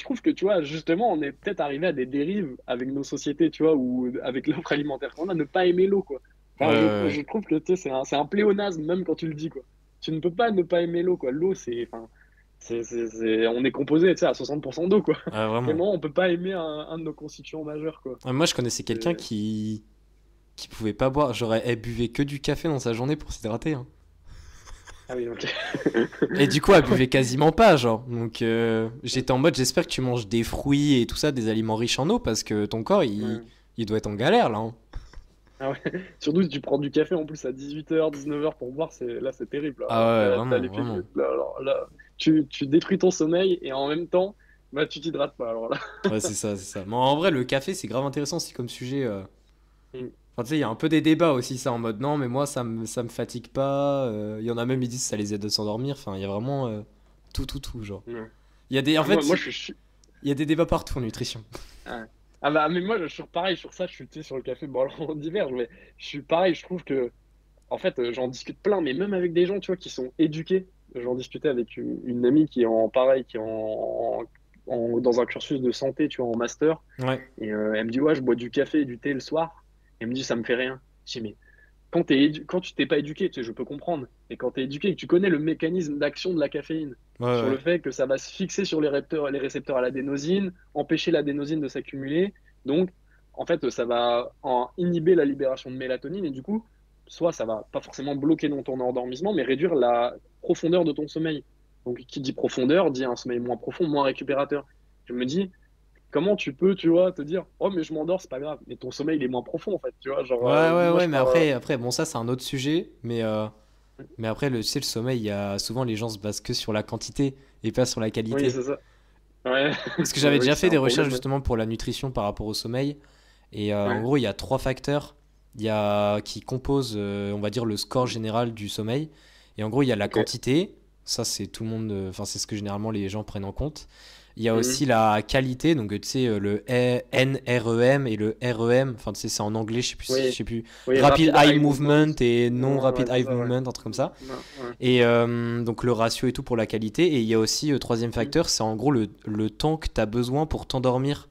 trouve que, tu vois, justement, on est peut-être arrivé à des dérives avec nos sociétés, tu vois, ou avec l'offre alimentaire qu'on a, ne pas aimer l'eau, quoi. Ouais, Enfin, ouais, je trouve que, tu sais, c'est un pléonasme, même quand tu le dis, quoi. Tu ne peux pas ne pas aimer l'eau, quoi. L'eau, c'est. Enfin, on est composé, tu sais, à 60% d'eau, quoi. ouais. Ouais, vraiment. Vraiment, on peut pas aimer un de nos constituants majeurs, quoi. Moi, je connaissais quelqu'un C'est- qui pouvait pas boire. Genre, elle buvait que du café dans sa journée pour s'hydrater, hein. Ah oui, ok. Et du coup, elle buvait quasiment pas, genre. Donc, j'étais en mode, j'espère que tu manges des fruits et tout ça, des aliments riches en eau, parce que ton corps, Ouais. il doit être en galère, là, hein. Ah ouais. Surtout si tu prends du café en plus à 18h, 19h pour boire, c'est terrible. Ah ouais, T'as vraiment, l'effet, vraiment. alors là, tu détruis ton sommeil et en même temps, tu t'hydrates pas. Alors là. Ouais, c'est ça, c'est ça. Mais en vrai, le café, c'est grave intéressant aussi comme sujet. Mm. Enfin, tu sais, il y a un peu des débats aussi, ça, en mode non, mais moi, ça me fatigue pas. Il y en a même, ils disent que ça les aide à s'endormir. Enfin, il y a vraiment tout, genre. Ouais. Il y a des, en Ah, moi, fait, moi, il y a des débats partout en nutrition. ah. Ah bah, mais moi, je suis pareil sur ça, je suis tu sais, sur le café. Bon, alors, on diverge, mais je suis pareil, je trouve que, en fait, j'en discute plein, mais même avec des gens, tu vois, qui sont éduqués. J'en discutais avec une amie qui est en pareil, qui est dans un cursus de santé, tu vois, en master. Ouais, Et elle me dit, ouais, je bois du café et du thé le soir. Et elle me dit, ça me fait rien. Je dis, mais quand tu t'es pas éduqué, tu sais, je peux comprendre. Et quand tu es éduqué et que tu connais le mécanisme d'action de la caféine, ouais, sur le ouais. fait que ça va se fixer sur les récepteurs à l'adénosine, empêcher l'adénosine de s'accumuler. Donc, en fait, ça va inhiber la libération de mélatonine. Et du coup, soit ça va pas forcément bloquer dans ton endormissement, mais réduire la profondeur de ton sommeil. Donc, qui dit profondeur, dit un sommeil moins profond, moins récupérateur. Je me dis, comment tu peux, tu vois, te dire, oh, mais je m'endors, c'est pas grave. Mais ton sommeil, il est moins profond, en fait. Tu vois, genre, Ouais, ouais, moi, ouais, je mais pars. après, bon, ça, c'est un autre sujet. Mais après, tu sais, le sommeil, il y a souvent les gens se basent que sur la quantité et pas sur la Oui, qualité. c'est ça. Ouais, Parce que ouais, j'avais oui, déjà c'est fait un des recherches problème, ouais. justement pour la nutrition par rapport au sommeil. Et en Ouais, gros, il y a trois facteurs qui composent, on va dire, le score général du sommeil. Et en gros, il y a la ok. quantité. Ça, c'est tout le monde. Enfin, c'est ce que généralement les gens prennent en compte. Il y a aussi Mhm. la qualité, donc tu sais, le NREM et le REM. Enfin, tu sais, c'est en anglais, je Oui, sais plus. oui, Rapid rapid Eye eye movement. Movement et non Ouais, ouais, Rapid c'est Eye ça, ouais. Movement, un truc comme ça. Non, ouais. Et donc le ratio et tout pour la qualité. Et il y a aussi, troisième Mhm. facteur, c'est en gros le temps que tu as besoin pour t'endormir.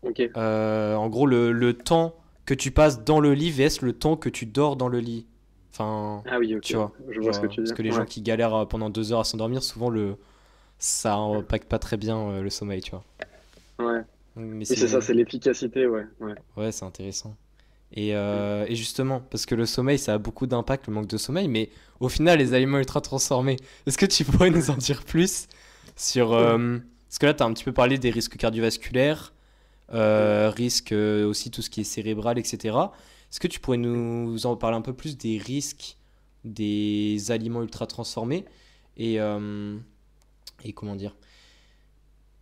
Ok. En gros, le temps que tu passes dans le lit vs le temps que tu dors dans le lit. Enfin, Ah oui, ok. tu vois. Je vois Genre, ce que tu parce dis. que les gens Ouais. qui galèrent pendant 2 heures à s'endormir, souvent ça impacte pas très bien le sommeil, tu vois. Ouais. Mais Oui, c'est ça, c'est c'est l'efficacité, ouais. Ouais. ouais, c'est intéressant. Et justement, parce que le sommeil, ça a beaucoup d'impact, le manque de sommeil, mais au final, les aliments ultra transformés, est-ce que tu pourrais nous en dire plus sur... parce que là, tu as un petit peu parlé des risques cardiovasculaires, risques aussi tout ce qui est cérébral, etc. Est-ce que tu pourrais nous en parler un peu plus des risques des aliments ultra transformés et, et comment dire?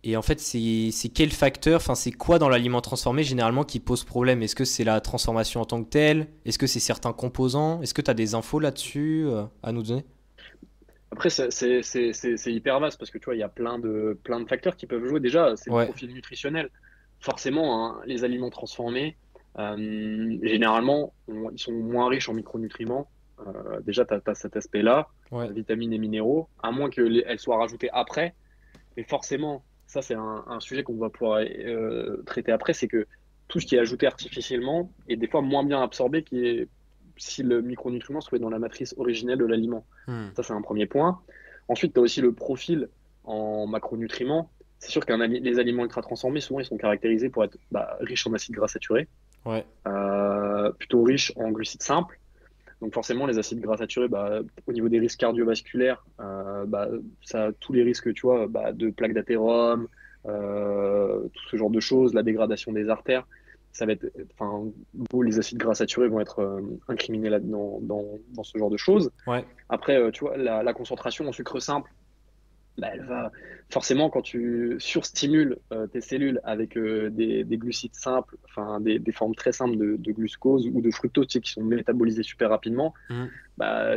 Et en fait, c'est quel facteur, enfin, c'est quoi dans l'aliment transformé généralement qui pose problème? Est-ce que c'est la transformation en tant que telle? Est-ce que c'est certains composants? Est-ce que tu as des infos là-dessus à nous donner? Après, c'est hyper vaste parce que tu vois, il y a plein de facteurs qui peuvent jouer. Déjà, c'est le Ouais, profil nutritionnel. Forcément, hein, les aliments transformés, généralement, ils sont moins riches en micronutriments. Déjà, tu as cet aspect-là, ouais. vitamines et minéraux, à moins qu'elles soient rajoutées après. Mais forcément, ça, c'est un sujet qu'on va pouvoir traiter après, c'est que tout ce qui est ajouté artificiellement est des fois moins bien absorbé si le micronutriment se trouvait dans la matrice originelle de l'aliment. Hmm. Ça, c'est un premier point. Ensuite, tu as aussi le profil en macronutriments. C'est sûr que les aliments ultra transformés, souvent, ils sont caractérisés pour être riches en acides gras saturés, Ouais. plutôt riches en glucides simples. Donc forcément, les acides gras saturés, au niveau des risques cardiovasculaires, ça a tous les risques, tu vois, de plaques d'athérome, tout ce genre de choses, la dégradation des artères. Ça va être, enfin, les acides gras saturés vont être incriminés là-dedans, dans ce genre de choses. Ouais. Après, tu vois, la concentration en sucre simple, elle va forcément quand tu surstimules tes cellules avec des glucides simples, enfin des formes très simples de glucose ou de fructose, tu sais, qui sont métabolisés super rapidement, Hmm.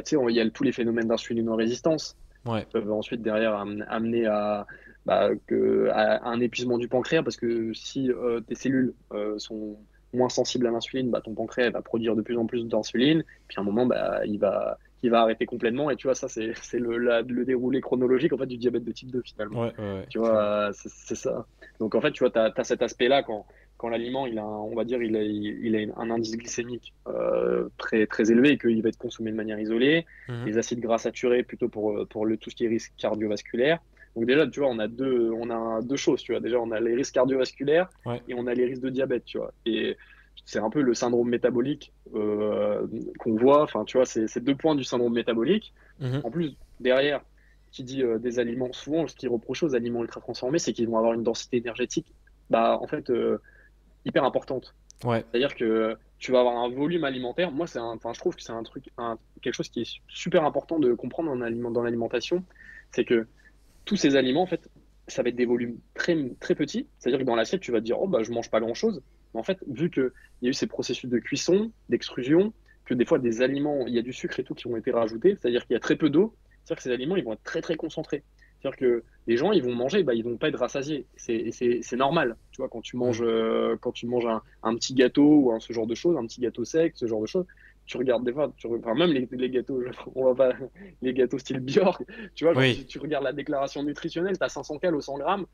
tu sais, il y a tous les phénomènes d'insulinorésistance Ouais. qui peuvent ensuite derrière amener à un épuisement du pancréas parce que si tes cellules sont moins sensibles à l'insuline, ton pancréas va produire de plus en plus d'insuline, puis à un moment il va arrêter complètement et tu vois ça c'est le déroulé chronologique en fait du diabète de type 2 finalement. Ouais, ouais, ouais, Tu clairement. vois, c'est ça. Donc en fait, tu vois, tu as cet aspect-là quand l'aliment, on va dire, il a un indice glycémique très, très élevé et qu'il va être consommé de manière isolée. Mhm. Les acides gras saturés, plutôt pour tout ce qui est risque cardiovasculaire. Donc déjà, tu vois, on a deux choses, tu vois. Déjà, on a les risques cardiovasculaires Ouais. et on a les risques de diabète, tu vois. Et c'est un peu le syndrome métabolique qu'on voit. Enfin, tu vois, c'est deux points du syndrome métabolique. Mhm. En plus, derrière, qui dit des aliments, souvent, ce qui est reproché aux aliments ultra transformés, c'est qu'ils vont avoir une densité énergétique, en fait, hyper importante. Ouais. C'est-à-dire que tu vas avoir un volume alimentaire. Moi, enfin, je trouve que c'est quelque chose qui est super important de comprendre dans l'alimentation, c'est que tous ces aliments, en fait, ça va être des volumes très, très petits. C'est-à-dire que dans l'assiette, tu vas te dire, oh, je mange pas grand-chose. Mais en fait, vu qu'il y a eu ces processus de cuisson, d'extrusion, que des fois, des aliments, il y a du sucre et tout qui ont été rajoutés, c'est-à-dire qu'il y a très peu d'eau, c'est-à-dire que ces aliments, ils vont être très, très concentrés. C'est-à-dire que les gens, ils vont manger, ils vont pas être rassasiés. C'est normal. Tu vois, Mhm. quand tu manges un petit gâteau ou ce genre de choses, un petit gâteau sec, ce genre de choses, tu regardes des fois, enfin, même les gâteaux, on va pas, les gâteaux style Bjork, tu vois, genre, Oui. tu regardes la déclaration nutritionnelle, tu as 500 calories au 100 grammes.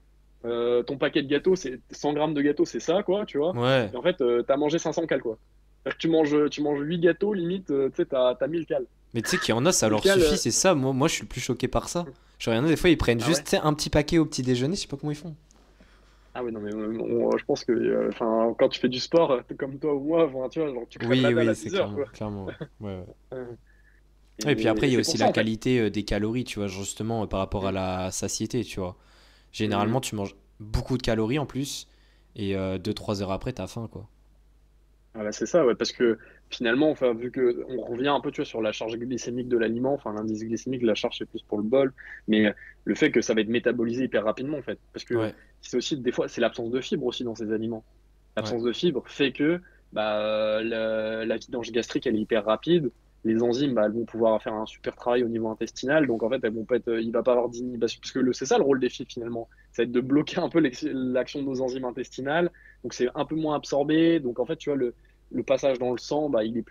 Ton paquet de gâteaux, c'est 100 grammes de gâteaux, c'est ça, quoi, tu vois. Ouais. Et en fait, tu as mangé 500 calories, quoi. C'est-à-dire que tu manges 8 gâteaux, limite, tu sais, t'as 1000 calories. Mais tu sais qu'il y en a, ça 1000 leur calories. suffit, c'est ça. Moi, je suis le plus choqué par ça. Genre, il y en a des fois, ils prennent Ah juste ouais? tu sais, un petit paquet au petit déjeuner, je sais pas comment ils font. Ah ouais, non, mais je pense que enfin, quand tu fais du sport, comme toi ou moi, enfin, tu vois, genre, tu crèves Oui, la dalle oui, à c'est 10 heures, clairement, quoi. clairement, ouais. Ouais, ouais. Euh, Ouais, et puis après, Et il y a c'est aussi pour ça, la en fait. qualité des calories, tu vois, justement, par rapport à Mm, la satiété, tu vois. Généralement, mm. tu manges beaucoup de calories en plus, et 2-3 heures après, t'as faim, quoi. Voilà, c'est ça, ouais, parce que finalement, enfin, vu que on revient un peu, tu vois, sur la charge glycémique de l'aliment, enfin, l'indice glycémique, la charge, c'est plus pour le bol, mais le fait que ça va être métabolisé hyper rapidement, en fait, parce que Ouais, c'est aussi, des fois, c'est l'absence de fibre aussi dans ces aliments. ouais. L'absence de fibre fait que la vidange gastrique, elle est hyper rapide. Les enzymes, elles vont pouvoir faire un super travail au niveau intestinal. Donc, en fait, elles vont pas être, il va pas avoir d'inhibition. Parce que c'est ça le rôle des fibres, finalement. Ça va être de bloquer un peu l'action de nos enzymes intestinales. Donc, c'est un peu moins absorbé. Donc, en fait, tu vois, le passage dans le sang, il est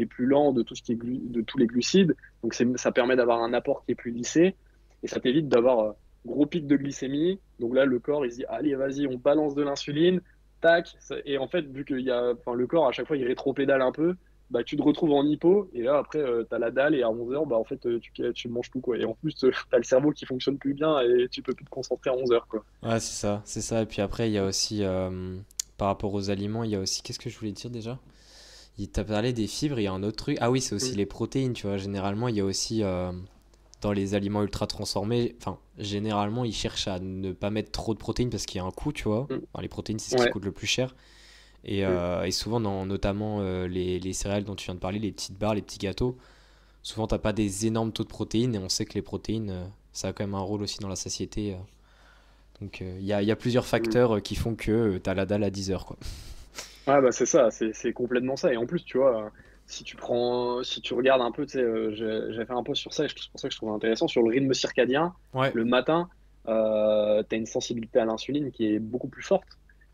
plus lent de tout ce qui est de tous les glucides. Donc, ça permet d'avoir un apport qui est plus lissé. Et ça t'évite d'avoir gros pic de glycémie. Donc là, le corps, il se dit, allez, vas-y, on balance de l'insuline tac, et en fait, vu que enfin, le corps, à chaque fois, il rétropédale un peu, tu te retrouves en hypo, et là, après, t'as la dalle, et à 11 heures, en fait, tu manges tout, quoi. Et en plus, t'as le cerveau qui fonctionne plus bien, et tu peux plus te concentrer à 11 heures, quoi. Ouais, c'est ça, c'est ça. Et puis après, il y a aussi, par rapport aux aliments, il y a aussi, qu'est-ce que je voulais dire déjà? T'as parlé des fibres, il y a un autre truc. Ah oui, c'est aussi Mm. les protéines, tu vois. Généralement, il y a aussi dans les aliments ultra transformés, enfin, généralement, ils cherchent à ne pas mettre trop de protéines parce qu'il y a un coût, tu vois. Mm. Enfin, les protéines, c'est ce qui Ouais. coûte le plus cher. Mm. Et souvent, notamment les céréales dont tu viens de parler, les petites barres, les petits gâteaux, souvent, t'as pas des énormes taux de protéines et on sait que les protéines, ça a quand même un rôle aussi dans la satiété. Donc, il y a plusieurs Mm. facteurs qui font que t'as la dalle à 10 heures, quoi. Ouais, bah c'est ça, c'est complètement ça. Et en plus, tu vois, si tu regardes un peu, tu sais, j'ai fait un post sur ça et c'est pour ça que je trouve intéressant, sur le rythme circadien, Ouais, le matin, tu as une sensibilité à l'insuline qui est beaucoup plus forte.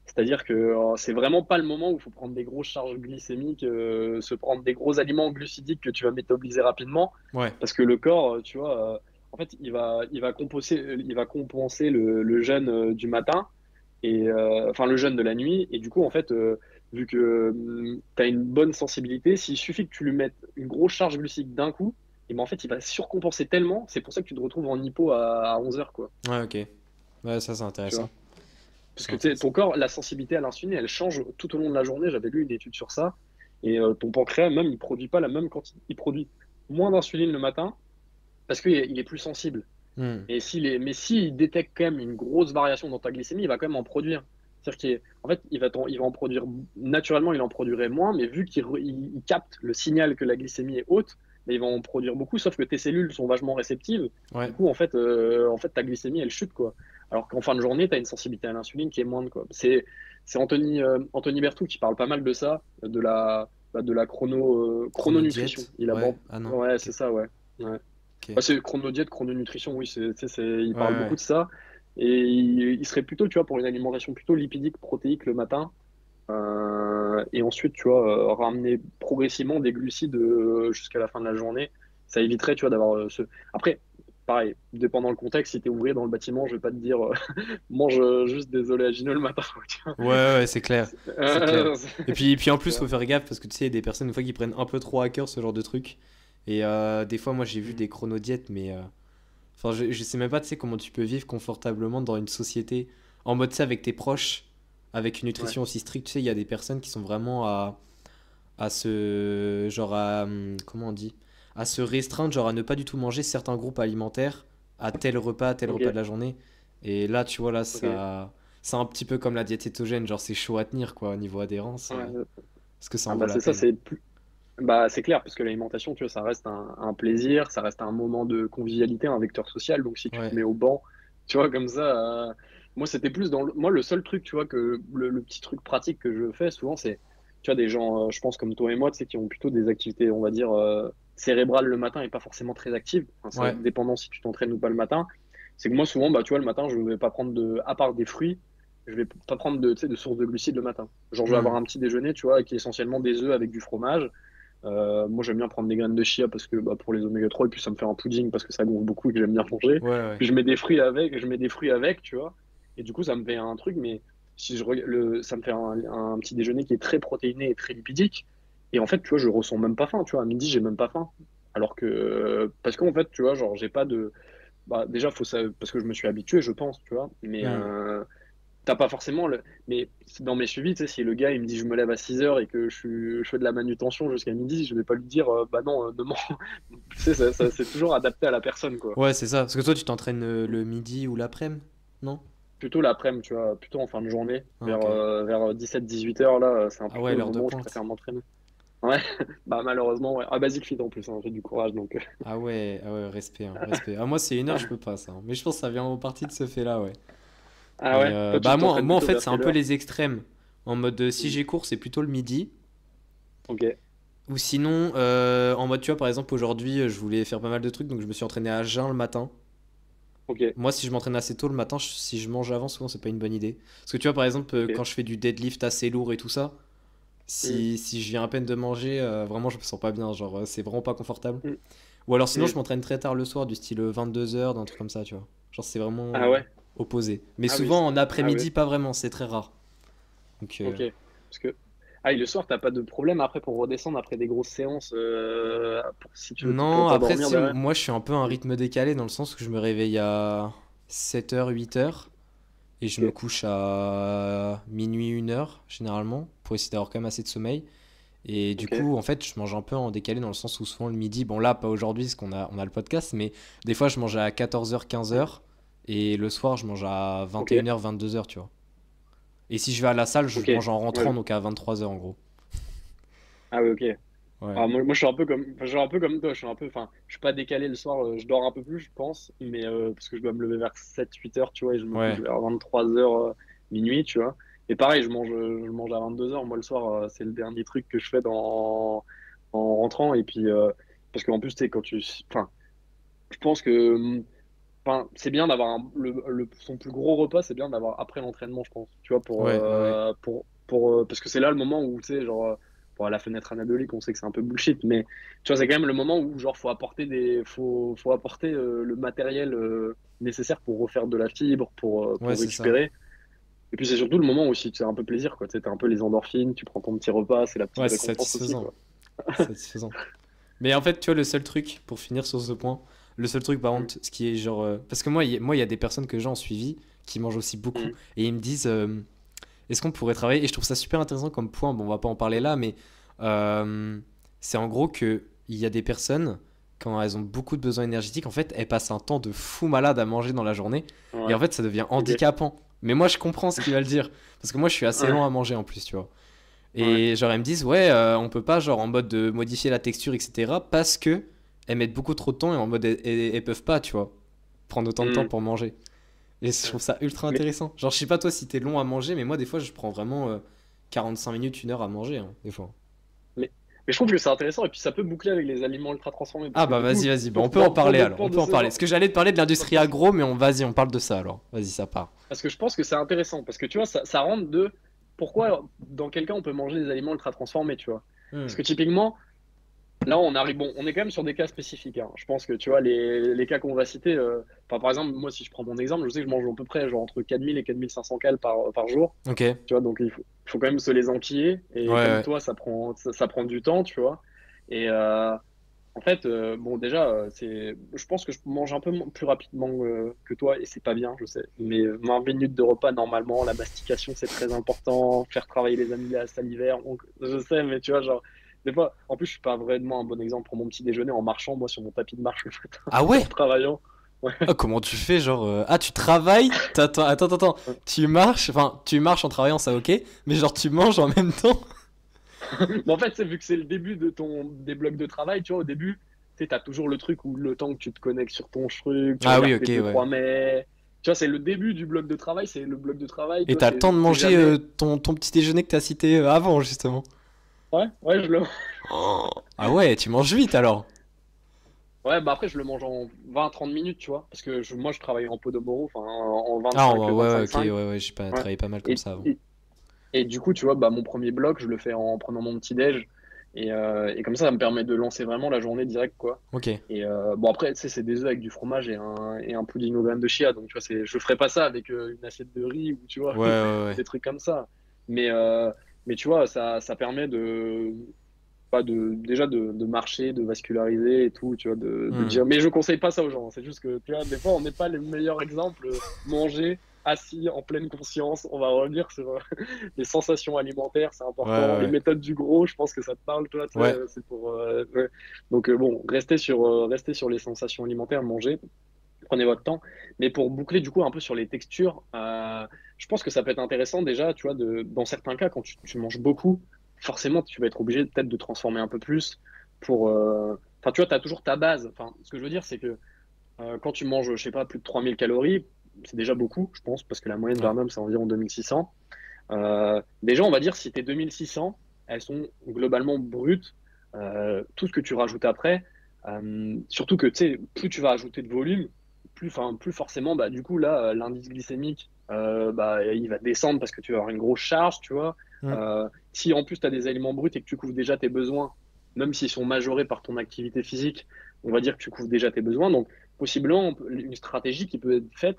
C'est-à-dire que c'est vraiment pas le moment où il faut prendre des grosses charges glycémiques, se prendre des gros aliments glucidiques que tu vas métaboliser rapidement, ouais, parce que le corps, tu vois, en fait, il va compenser le jeûne du matin et enfin le jeûne de la nuit. Et du coup, en fait, vu que tu as une bonne sensibilité, s'il suffit que tu lui mettes une grosse charge glucidique d'un coup, et ben en fait, il va surcompenser tellement. C'est pour ça que tu te retrouves en hypo à 11 heures, quoi. ouais, ok. Ouais, ça, c'est Tu intéressant. vois? Parce C'est que tu sais, intéressant. ton corps, la sensibilité à l'insuline, elle change tout au long de la journée. J'avais lu une étude sur ça. Et ton pancréas, même, il produit pas la même quantité. Il produit moins d'insuline le matin parce qu'il est plus sensible. Hmm. Mais s'il détecte quand même une grosse variation dans ta glycémie, il va quand même en produire. C'est-à-dire qu'en fait, il va en produire naturellement, il en produirait moins, mais vu il capte le signal que la glycémie est haute, mais il va en produire beaucoup, sauf que tes cellules sont vachement réceptives. Ouais, Du coup, en fait, ta glycémie, elle chute, quoi. Alors qu'en fin de journée, tu as une sensibilité à l'insuline qui est moindre, quoi. C'est Anthony Berthoud qui parle pas mal de ça, de la chrononutrition. chronodiète. Il Ouais, aborde. ah non, Ouais, ok. c'est ça, ouais. Ouais. Ok. Bah, c'est chronodiète, chrononutrition, oui, il Ouais, parle beaucoup ouais. de ça. Et il serait plutôt, tu vois, pour une alimentation plutôt lipidique, protéique le matin. Et ensuite, tu vois, ramener progressivement des glucides jusqu'à la fin de la journée. Ça éviterait, tu vois, d'avoir ce. Après, pareil, dépendant le contexte, si t'es ouvrier dans le bâtiment, je vais pas te dire mange juste des oléagineux le matin, tu vois. Ouais, ouais, c'est clair. C'est clair. Et puis en Tu plus, faut vois. faire gaffe parce que tu sais, il y a des personnes, une fois, qui prennent un peu trop à cœur ce genre de truc. Et des fois, moi, j'ai vu Mm. des chronodiètes, mais. Enfin, je sais même pas, tu sais, comment tu peux vivre confortablement dans une société en mode ça avec tes proches, avec une Ouais, nutrition aussi stricte. Tu sais, il y a des personnes qui sont vraiment à se. Genre à. Comment on dit? À se restreindre, genre à ne pas du tout manger certains groupes alimentaires à tel repas de ok, la journée. Et là, tu vois, là, ok. ça. C'est un petit peu comme la diète cétogène, genre c'est chaud à tenir quoi, au niveau adhérence. Ouais. Est-ce que ça Ah en vaut bah la c'est ça, peine? bah, c'est clair, parce que l'alimentation, tu vois, ça reste un plaisir, ça reste un moment de convivialité, un vecteur social. Donc, si tu te Ouais. mets au banc, tu vois, comme ça, moi, c'était plus moi, le seul truc, tu vois, le petit truc pratique que je fais souvent, c'est, tu vois, des gens, je pense, comme toi et moi, tu sais, qui ont plutôt des activités, on va dire, cérébrales le matin et pas forcément très actives. Enfin, ça, Ouais. dépendant si tu t'entraînes ou pas le matin. C'est que moi, souvent, bah, tu vois, le matin, je vais pas prendre à part des fruits, je vais pas prendre tu sais, de source de glucides le matin. Genre, je vais Hmm. avoir un petit déjeuner, tu vois, qui est essentiellement des œufs avec du fromage. Moi, j'aime bien prendre des graines de chia parce que bah, pour les oméga 3 et puis ça me fait un pudding parce que ça gonfle beaucoup et que j'aime bien manger. Ouais, ouais. Puis je mets des fruits avec, tu vois. Et du coup, ça me fait un truc, mais si ça me fait un petit déjeuner qui est très protéiné et très lipidique. Et en fait, tu vois, je ressens même pas faim, tu vois. À midi, j'ai même pas faim. Alors que, parce qu'en fait, tu vois, genre, j'ai pas de. Bah, déjà, faut ça, parce que je me suis habitué, je pense, tu vois. Mais Hmm. t'as pas forcément le. Mais dans mes suivis, tu sais, si le gars il me dit je me lève à 6 heures et que je fais de la manutention jusqu'à midi, je vais pas lui dire bah non, demain. Tu sais, c'est toujours adapté à la personne, quoi. Ouais, c'est ça. Parce que toi, tu t'entraînes le midi ou l'après-midi? Non? Plutôt l'après-midi, tu vois, plutôt en fin de journée, Ah, ok. vers 17-18 heures, là, c'est Ah ouais, plutôt le l'heure de moment où je pointe. préfère m'entraîner. Ouais, bah malheureusement, ouais. Ah, Basic Fit en plus, hein, j'ai du courage, donc. Ah ouais, respect, hein, respect. Ah, moi, c'est 1 heure, je peux pas ça, hein. Mais je pense que ça vient en partie de ce fait-là, ouais. Ah Mais ouais, toi, tu bah, t'entraînes moi, en plutôt fait, vers c'est un quelle peu heure? les extrêmes. En mode, si Hmm. j'ai cours, c'est plutôt le midi. Ok, Ou sinon, en mode, tu vois, par exemple, aujourd'hui, je voulais faire pas mal de trucs, donc je me suis entraîné à jeun le matin. ok, Moi, si je m'entraîne assez tôt le matin, si je mange avant, souvent, c'est pas une bonne idée. Parce que tu vois, par exemple, ok. quand je fais du deadlift assez lourd et tout ça, Hmm, si je viens à peine de manger, vraiment, je me sens pas bien. Genre, c'est vraiment pas confortable. hmm, Ou alors, sinon, hmm. je m'entraîne très tard le soir, du style 22 heures, d'un truc comme ça, tu vois. Genre, c'est vraiment Ah ouais, opposé. Mais ah oui, souvent, en ah après-midi, ouais. pas vraiment, c'est très rare. Donc, Ok. Parce que. Ah, et le soir, t'as pas de problème après pour redescendre après des grosses séances si tu veux pour non, après, t'endormir si, derrière? moi, je suis un peu un Mm. rythme décalé dans le sens où je me réveille à 7 heures 8 heures et je me Ok. couche à minuit 1 heure généralement pour essayer d'avoir quand même assez de sommeil. Et du Ok, coup, en fait, je mange un peu en décalé dans le sens où souvent le midi, bon là, pas aujourd'hui parce qu'on a le podcast, mais des fois je mange à 14h, 15h et le soir je mange à ok, 21h, 22h, tu vois. Et si je vais à la salle, je ok. mange en Ouais, rentrant, donc à 23h en gros. ah oui, ok. Ouais. Alors moi, je suis un peu comme, enfin, je suis un peu comme toi. Je suis un peu, enfin, je suis pas décalé le soir. Je dors un peu plus, je pense, mais parce que je dois me lever vers 7 8 heures, tu vois, et je me couche Ouais. vers 23 heures, minuit, tu vois. Et pareil, je mange à 22 heures. Moi, le soir, c'est le dernier truc que je fais en rentrant. Et puis, parce qu'en plus, tu sais, enfin, je pense que, enfin, c'est bien d'avoir son plus gros repas, c'est bien d'avoir après l'entraînement, je pense. Tu vois, Ouais, ouais, ouais. parce que c'est là le moment où, tu sais, genre, pour la fenêtre anabolique, on sait que c'est un peu bullshit, mais tu vois, c'est quand même le moment où, genre, faut apporter le matériel nécessaire pour refaire de la fibre, Ouais, pour c'est ça. récupérer. Et puis, c'est surtout le moment aussi, c'est un peu plaisir, quoi. Tu sais, t'as un peu les endorphines, tu prends ton petit repas, c'est la petite Ouais, c'est récompense aussi, satisfaisant. quoi. C'est satisfaisant. Mais en fait, tu vois, le seul truc, pour finir sur ce point, le seul truc, par Mm, contre, ce qui est genre. Parce que moi, il y a des personnes que j'ai en suivi qui mangent aussi beaucoup. mm, Et ils me disent, est-ce qu'on pourrait travailler? Et je trouve ça super intéressant comme point. Bon, on va pas en parler là, mais euh, c'est en gros que il y a des personnes, quand elles ont beaucoup de besoins énergétiques, en fait, elles passent un temps de fou malade à manger dans la journée. Et en ouais, fait, ça devient ok, handicapant. Mais moi, je comprends ce qu'il va le dire. Parce que moi, je suis assez lent ouais, à manger en plus, tu vois. ouais. Et genre, elles me disent, ouais, on peut pas, genre, en mode de modifier la texture, etc. Parce que elles mettent beaucoup trop de temps et en mode, elles peuvent pas, tu vois, prendre autant de temps Mm, pour manger. Et je ouais. trouve ça ultra Mais, intéressant. Genre, je sais pas toi si t'es long à manger, mais moi, des fois, je prends vraiment 45 minutes, 1 heure à manger, hein, des fois. Mais, mais je trouve que c'est intéressant et puis ça peut boucler avec les aliments ultra transformés parce Ah que bah du coup, vas-y, vas-y, bah, pour, on peut en pour parler notre alors, on point peut de en parler. saison, Parce que j'allais te parler de l'industrie parce, agro, mais vas-y, on parle de ça alors. Vas-y, ça part. parce que je pense que c'est intéressant parce que tu vois, ça rentre de pourquoi dans quel cas on peut manger des aliments ultra transformés, tu vois. Parce Hmm. que typiquement, là on arrive, bon, on est quand même sur des cas spécifiques, hein. Je pense que tu vois, les cas qu'on va citer, enfin, par exemple, moi si je prends mon exemple, je sais que je mange à peu près genre entre 4000 et 4500 cales par jour, Ok. Ouais, tu vois, donc il faut quand même se les enquiller et comme ouais. toi, ça prend du temps, tu vois. Et, en fait, bon, déjà, je pense que je mange un peu plus rapidement que toi, et c'est pas bien, je sais. Mais 20 minutes de repas, normalement, la mastication, c'est très important. Faire travailler les amylase salivaires, donc, je sais, mais tu vois, genre, des fois, en plus, je suis pas vraiment un bon exemple pour mon petit déjeuner en marchant, moi, sur mon tapis de marche le matin, Ah en ouais? travaillant. Ouais. Ah, comment tu fais, genre... Ah, tu travailles? Attends. Tu marches, enfin, tu marches en travaillant, ça ok, mais genre tu manges en même temps? Mais en fait, c'est vu que c'est le début des blocs de travail, tu vois, au début, tu sais, t'as toujours le truc où le temps que tu te connectes sur ton truc, tu Ah oui, regardes ok, tes deux ouais. trois mails. Tu vois, c'est le début du bloc de travail, c'est le bloc de travail, tu Et vois, t'as le temps de c'est manger jamais. ton petit déjeuner que t'as cité avant, justement. Ouais, ouais, Oh. Ah ouais, tu manges vite alors. Ouais, bah après, je le mange en 20 30 minutes, tu vois, parce que moi, je travaille en Pomodoro, enfin, en Ah 25 ouais, ouais, ok, ouais, 25 ouais, j'ai pas Ouais. travaillé pas mal comme Et, ça avant. et, et du coup, tu vois, bah, mon premier bloc, je le fais en prenant mon petit déj. Et comme ça me permet de lancer vraiment la journée direct, quoi. Ok. Ouais, Et bon, après, tu sais, c'est des œufs avec du fromage et un pudding aux graines de chia. Donc, tu vois, je ferai pas ça avec une assiette de riz ou, tu vois, ouais, ouais. des trucs comme ça. Mais, euh, mais tu vois, ça permet pas déjà de marcher, de vasculariser et tout, tu vois, de Hmm. dire. Mais je conseille pas ça aux gens. C'est juste que, tu vois, des fois, on n'est pas les meilleurs exemples. Manger assis en pleine conscience. On va revenir sur les sensations alimentaires, c'est Ouais, important. Les ouais, méthodes du gros, je pense que ça te parle, toi, tu sais, ouais. c'est pour. Ouais. Donc, bon, restez sur les sensations alimentaires, manger. Prenez votre temps. Mais pour boucler du coup un peu sur les textures, je pense que ça peut être intéressant déjà, tu vois, dans certains cas, quand tu manges beaucoup, forcément, tu vas être obligé peut-être de transformer un peu plus pour. Enfin, tu vois, tu as toujours ta base. Enfin, ce que je veux dire, c'est que quand tu manges, je sais pas, plus de 3000 calories, c'est déjà beaucoup, je pense, parce que la moyenne Ouais. d'un homme, c'est environ 2600. Déjà, on va dire, si tes 2600, elles sont globalement brutes. Tout ce que tu rajoutes après, surtout que, tu sais, plus tu vas ajouter de volume, plus forcément, bah, du coup, là, l'indice glycémique, bah, il va descendre parce que tu vas avoir une grosse charge, tu vois. Hmm. Si en plus tu as des aliments bruts et que tu couvres déjà tes besoins, même s'ils sont majorés par ton activité physique, on va dire que tu couvres déjà tes besoins. Donc, possiblement, une stratégie qui peut être faite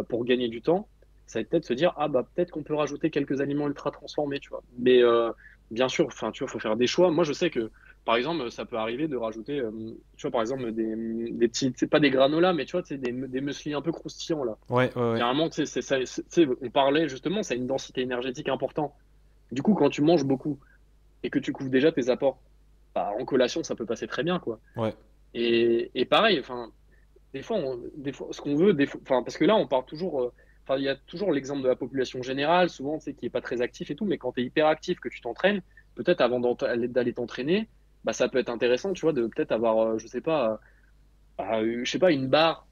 pour gagner du temps, ça va être peut-être se dire, ah bah peut-être qu'on peut rajouter quelques aliments ultra transformés, tu vois. Mais bien sûr, enfin, tu vois, faut faire des choix. Moi, je sais que, par exemple, ça peut arriver de rajouter, tu vois, par exemple, des petits, c'est pas des granolas, mais tu vois, c'est des muesli un peu croustillants, là. Ouais. Généralement, tu sais, on parlait justement, ça a une densité énergétique importante. Du coup, quand tu manges beaucoup, et que tu couvres déjà tes apports, bah, en collation, ça peut passer très bien, quoi. Ouais, Et pareil, enfin, des fois, ce qu'on veut, enfin, parce que là, on parle toujours, enfin, il y a toujours l'exemple de la population générale, souvent, tu sais, qui est pas très actif et tout, mais quand tu es hyper actif, que tu t'entraînes, peut-être avant d'aller t'entraîner, bah, ça peut être intéressant, tu vois, de peut-être avoir, je sais pas, une barre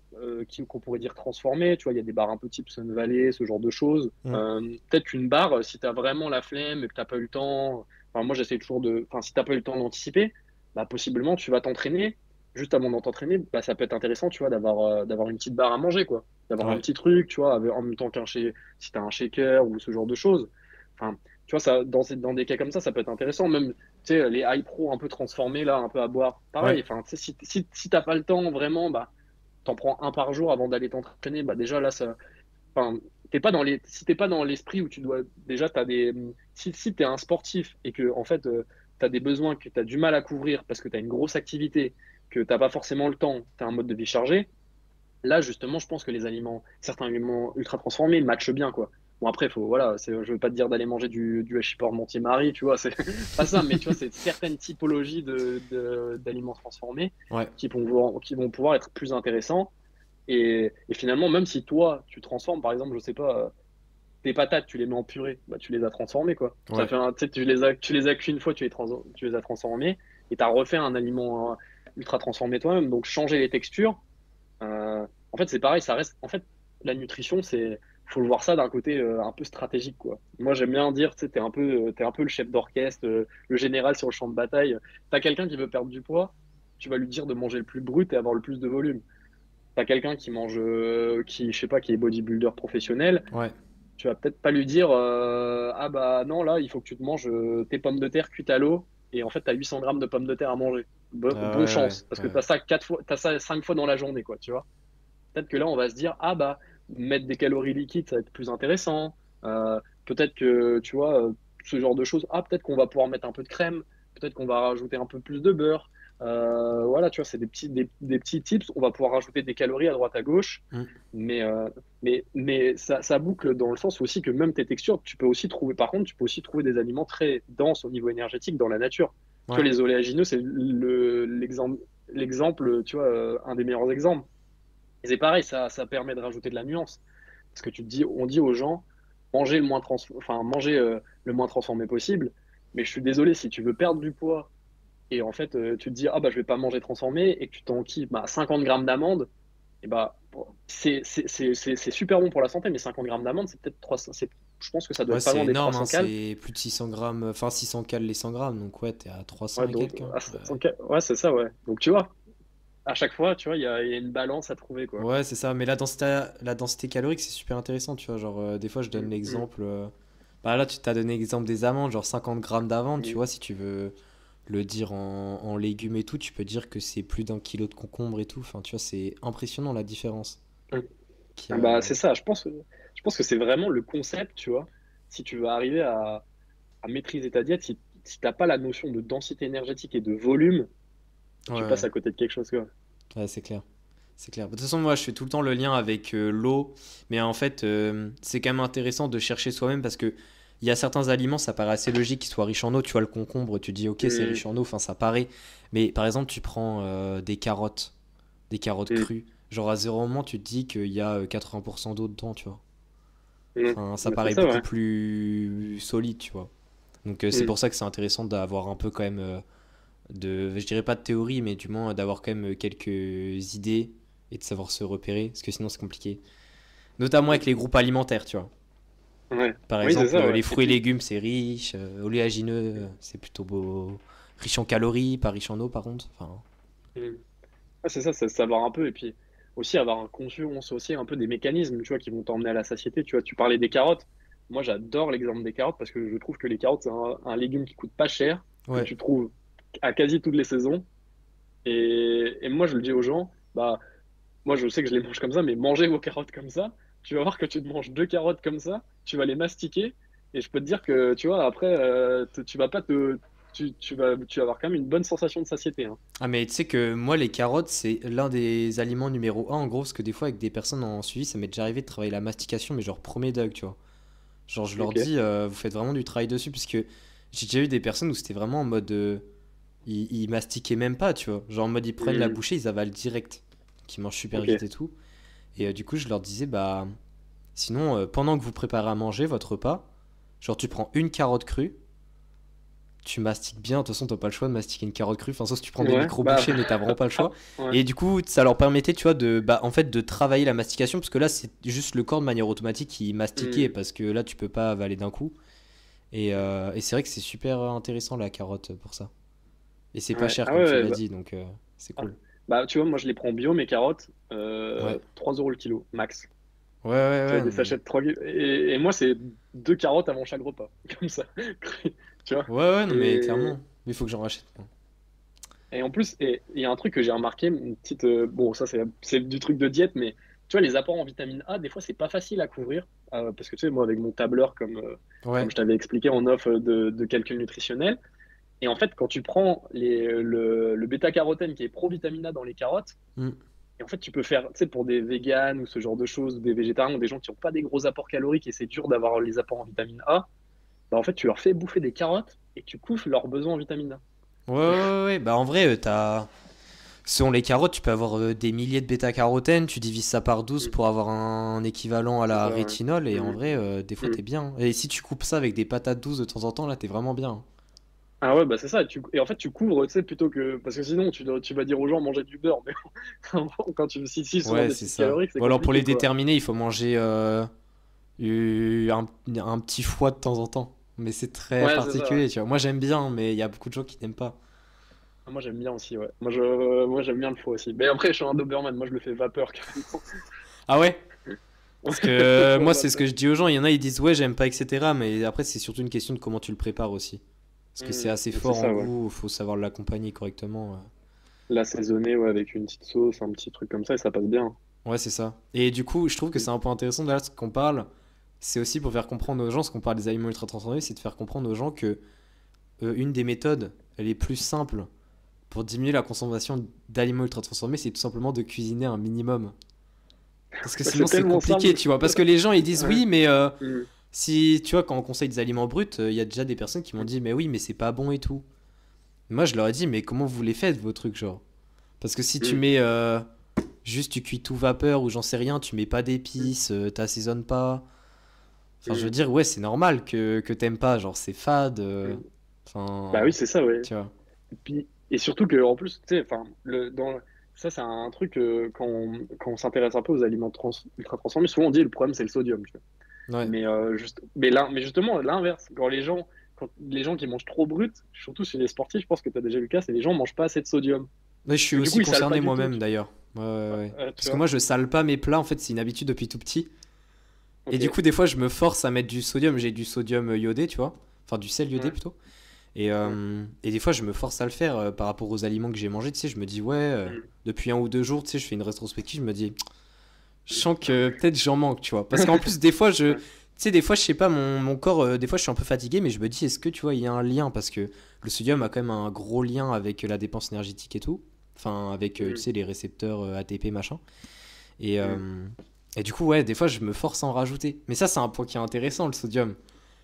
qu'on pourrait dire transformée, tu vois, il y a des barres un peu type Sun Valley, ce genre de choses. mm, Peut-être une barre, si tu as vraiment la flemme et que t'as pas eu le temps, enfin, moi j'essaie toujours enfin, si t'as pas eu le temps d'anticiper, bah, possiblement tu vas t'entraîner. Juste avant de t'entraîner, bah, ça peut être intéressant, tu vois, d'avoir une petite barre à manger, quoi. D'avoir un ouais, petit truc, tu vois, en même temps si t'as un shaker ou ce genre de choses. Enfin, tu vois, ça, dans des cas comme ça peut être intéressant. Même, tu sais, les high pro un peu transformés, là, un peu à boire. ouais, Pareil, enfin, tu sais, si t'as pas le temps vraiment, bah, t'en prends un par jour avant d'aller t'entraîner, bah, déjà, là, ça, enfin, si t'es pas dans l'esprit où tu dois, déjà, si t'es un sportif et que, en fait, t'as des besoins que t'as du mal à couvrir parce que t'as une grosse activité, que t'as pas forcément le temps, t'as un mode de vie chargé, là, justement, je pense que certains aliments ultra transformés matchent bien, quoi. Bon, après, voilà, je veux pas te dire d'aller manger du hachis-porc Monty-Marie, tu vois, c'est pas ça, mais tu vois, c'est certaines typologies d'aliments transformés ouais, qui vont pouvoir être plus intéressants. Et finalement, même si toi, tu transformes, par exemple, je sais pas, tes patates, tu les mets en purée, bah, tu les as transformées, quoi. Ça ouais, fait tu sais, tu les as qu'une fois, tu les as transformées, et tu as refait un aliment ultra transformé toi-même. Donc, changer les textures, en fait, c'est pareil, ça reste. En fait, la nutrition, faut le voir ça d'un côté un peu stratégique, quoi. Moi, j'aime bien dire, tu sais, t'es un peu le chef d'orchestre, le général sur le champ de bataille. T'as quelqu'un qui veut perdre du poids, tu vas lui dire de manger le plus brut et avoir le plus de volume. T'as quelqu'un qui mange, je sais pas, qui est bodybuilder professionnel, ouais, tu vas peut-être pas lui dire, ah bah non, là, il faut que tu te manges tes pommes de terre cuites à l'eau, et en fait, t'as 800 grammes de pommes de terre à manger. Bonne ouais, chance, parce que ouais, t'as ça 5 fois dans la journée, quoi, tu vois. Peut-être que là, on va se dire, ah bah, mettre des calories liquides, ça va être plus intéressant. Peut-être que, tu vois, ce genre de choses, ah, peut-être qu'on va pouvoir mettre un peu de crème, peut-être qu'on va rajouter un peu plus de beurre. Voilà, tu vois, c'est des petits tips. On va pouvoir rajouter des calories à droite à gauche, mm, mais, mais ça boucle dans le sens aussi que même tes textures, tu peux aussi trouver, par contre, tu peux aussi trouver des aliments très denses au niveau énergétique dans la nature. Tu vois, ouais, les oléagineux, c'est l'exemple, tu vois, un des meilleurs exemples. Et c'est pareil, ça permet de rajouter de la nuance. Parce que on dit aux gens, mangez le moins transformé possible. Mais je suis désolé, si tu veux perdre du poids et en fait, tu te dis, ah bah, je vais pas manger transformé et que tu t'enquilles 50 grammes d'amandes, et bah, c'est super bon pour la santé, mais 50 grammes d'amandes, c'est peut-être 300, je pense que ça doit ouais, être pas c'est loin des énorme, hein, 300 cales. c'est plus de 600 grammes, enfin 600 cales les 100 grammes, donc ouais, t'es à 300 Ouais, et donc, quelques, hein. Ouais. ouais, c'est ça, ouais. Donc, tu vois, à chaque fois, tu vois, il y a une balance à trouver, quoi. Ouais, c'est ça. Mais la densité calorique, c'est super intéressant, tu vois. Genre, des fois, je donne Mm, mm, l'exemple. Bah là, tu t'as donné l'exemple des amandes, genre 50 grammes d'amandes, tu mm, vois. Si tu veux le dire en légumes et tout, tu peux dire que c'est plus d'1 kilo de concombre et tout. Enfin, tu vois, c'est impressionnant la différence mm. qu'il Ah y a. bah, c'est ça, je pense que c'est vraiment le concept, tu vois. Si tu veux arriver à maîtriser ta diète, si t'as pas la notion de densité énergétique et de volume, Ouais, tu passes ouais, à côté de quelque chose, quoi. ouais, c'est clair. C'est clair. De toute façon, moi, je fais tout le temps le lien avec l'eau. Mais en fait, c'est quand même intéressant de chercher soi-même parce que il y a certains aliments, ça paraît assez logique qu'ils soient riches en eau. Tu vois, le concombre, tu dis, ok, c'est Mm, riche en eau. Enfin, ça paraît. Mais par exemple, tu prends des carottes mm, crues. Genre, à zéro moment, tu te dis qu'il y a 80% d'eau dedans, tu vois. mm. Enfin, ça Mais c'est paraît ça, beaucoup ouais. plus solide, tu vois. Donc, c'est Mm, pour ça que c'est intéressant d'avoir un peu quand même je dirais pas de théorie, mais du moins d'avoir quand même quelques idées et de savoir se repérer, parce que sinon c'est compliqué. Notamment avec mm. les groupes alimentaires, tu vois. Ouais. Par Oui, c'est exemple, ça, ouais. les Et fruits et puis, légumes, c'est riche, oléagineux, c'est plutôt beau. Riche en calories, pas riche en eau par contre. Enfin, mm. Ouais, c'est ça, c'est savoir un peu. Et puis, aussi avoir un conscience aussi un peu des mécanismes, tu vois, qui vont t'emmener à la satiété. Tu vois, tu parlais des carottes. Moi, j'adore l'exemple des carottes parce que je trouve que les carottes, c'est un légume qui coûte pas cher, que ouais. tu trouves à quasi toutes les saisons. Et moi, je le dis aux gens, bah, moi, je sais que je les mange comme ça, mais mangez vos carottes comme ça. Tu vas voir que tu te manges 2 carottes comme ça, tu vas les mastiquer, et je peux te dire que, tu vois, après, tu vas pas tu vas avoir quand même une bonne sensation de satiété, hein. Ah, mais tu sais que moi, les carottes, c'est l'un des aliments numéro un en gros, parce que des fois, avec des personnes en suivi, ça m'est déjà arrivé de travailler la mastication, mais genre premier dog, tu vois. Genre, je leur Ok. dis, vous faites vraiment du travail dessus, puisque J'ai déjà eu des personnes où c'était vraiment en mode. Ils mastiquaient même pas, tu vois. Genre en mode ils prennent la Hmm, bouchée, ils avalent direct. Donc ils mangent super ok. vite et tout. Et du coup, je leur disais, bah. Sinon, pendant que vous préparez à manger votre repas, genre tu prends une carotte crue, tu mastiques bien. De toute façon, t'as pas le choix de mastiquer une carotte crue. Enfin, sauf si tu prends des Ouais, bah, micro-bouchées, mais t'as vraiment pas le choix. ouais. Et du coup, ça leur permettait, tu vois, bah, en fait, de travailler la mastication. Parce que là, c'est juste le corps de manière automatique qui mastiquait. Hmm, Parce que là, tu peux pas avaler d'un coup. Et c'est vrai que c'est super intéressant la carotte pour ça. Et c'est pas ouais. cher, Ah comme ouais, tu ouais, l'as bah, dit. Donc, c'est ah. cool. Bah, tu vois, moi, je les prends bio, mes carottes, Ouais. 3 euros le kilo, max. Ouais, ouais, Tu vois, ouais. des Non, mais... sachets de 3 et moi, c'est 2 carottes avant chaque repas, comme ça. Tu vois? Ouais, ouais, non, mais Et, clairement. Mais il faut que j'en rachète. et en plus, il y a un truc que j'ai remarqué, une petite. Bon, ça, c'est du truc de diète, mais tu vois, les apports en vitamine A, des fois, c'est pas facile à couvrir. Parce que tu sais, moi, avec mon tableur, comme Ouais. je t'avais expliqué en offre de calcul nutritionnel, et en fait, quand tu prends le bêta-carotène qui est pro-vitamine A dans les carottes, Hmm. et en fait, tu peux faire, tu sais, pour des véganes ou ce genre de choses, ou des végétariens ou des gens qui n'ont pas des gros apports caloriques et c'est dur d'avoir les apports en vitamine A, bah en fait, tu leur fais bouffer des carottes et tu couvres leurs besoins en vitamine A. Ouais, ouais, ouais, ouais. Bah, en vrai, t'as. Selon les carottes, tu peux avoir des milliers de bêta-carotène, tu divises ça par 12 Mm. pour avoir un équivalent à C'est la ça, ouais. rétinol, et en Mm. vrai, des fois, Mm. t'es bien. Et si tu coupes ça avec des patates douces de temps en temps, là, t'es vraiment bien. Ah ouais, bah c'est ça. Et en fait, tu couvres, tu sais, plutôt que. Parce que sinon, tu vas dire aux gens, mangez du beurre. Mais quand si ils sont dans Ouais, des c'est petites ça. calories, c'est Bon, alors pour les compliqué, quoi. déterminer, il faut manger un petit foie de temps en temps. Mais c'est très Ouais, c'est ça, ouais. particulier, tu vois. Moi, j'aime bien, mais il y a beaucoup de gens qui n'aiment pas. Ah, moi, j'aime bien aussi, ouais. Moi, j'aime bien le foie aussi. Mais après, je suis un Doberman. Moi, je le fais vapeur, carrément. Ah ouais? Ouais, Parce que foie moi, c'est ce que vapeur. je dis aux gens. Il y en a, ils disent ouais, j'aime pas, etc. Mais après, c'est surtout une question de comment tu le prépares aussi. Parce que c'est assez C'est fort en ça, ouais. goût, faut savoir l'accompagner correctement. L'assaisonner, ouais, avec une petite sauce, un petit truc comme ça, et ça passe bien. Ouais, c'est ça. Et du coup, je trouve que Mm. c'est un point intéressant de là, ce qu'on parle. C'est aussi pour faire comprendre aux gens, ce qu'on parle des aliments ultra transformés, c'est de faire comprendre aux gens que une des méthodes les plus simples pour diminuer la consommation d'aliments ultra transformés, c'est tout simplement de cuisiner un minimum. Parce que Bah, sinon, c'est c'est tellement compliqué, simple. tu vois. Parce que les gens, ils disent Ouais. oui, mais Mm. si, tu vois, quand on conseille des aliments bruts, il y a déjà des personnes qui m'ont dit, mais oui, mais c'est pas bon et tout. Moi, je leur ai dit, mais comment vous les faites, vos trucs, genre? Parce que si tu Mm. mets juste, tu cuis tout vapeur ou j'en sais rien, tu mets pas Mm. d'épices, t'assaisonnes pas. Enfin, je veux Mm. dire, ouais, c'est normal que t'aimes pas, genre, c'est fade. Mm. Bah oui, Enfin, c'est ça, ouais. tu vois. Et surtout que, en plus, tu sais, enfin, ça, c'est un truc, quand on s'intéresse un peu aux aliments ultra transformés, souvent on dit le problème, c'est le sodium, tu vois. Ouais. Mais justement, l'inverse, quand les gens qui mangent trop brut, surtout chez les sportifs, je pense que tu as déjà vu le cas, c'est les gens mangent pas assez de sodium. Ouais, je Parce suis que du aussi coup, ils salent pas concerné du tout, moi-même d'ailleurs. Ouais, ouais, ouais. tu Parce que vois. moi, je sale pas mes plats, en fait, c'est une habitude depuis tout petit. Et Ok. du coup, des fois, je me force à mettre du sodium. J'ai du sodium iodé, tu vois. Enfin, du sel iodé Ouais. plutôt. Ouais. Et des fois, je me force à le faire par rapport aux aliments que j'ai mangés. Tu sais, je me dis, ouais, Mm. depuis 1 ou 2 jours, tu sais, je fais une rétrospective. Je me dis, je sens que peut-être j'en manque, tu vois. Parce qu'en plus, des fois, tu Ouais. sais, des fois, je sais pas, mon corps, des fois, je suis un peu fatigué, mais je me dis, est-ce que, tu vois, il y a un lien? Parce que le sodium a quand même un gros lien avec la dépense énergétique et tout. Enfin, avec, tu Mm. sais, les récepteurs ATP, machin. Et, Mm. et du coup, ouais, des fois, je me force à en rajouter. Mais ça, c'est un point qui est intéressant, le sodium.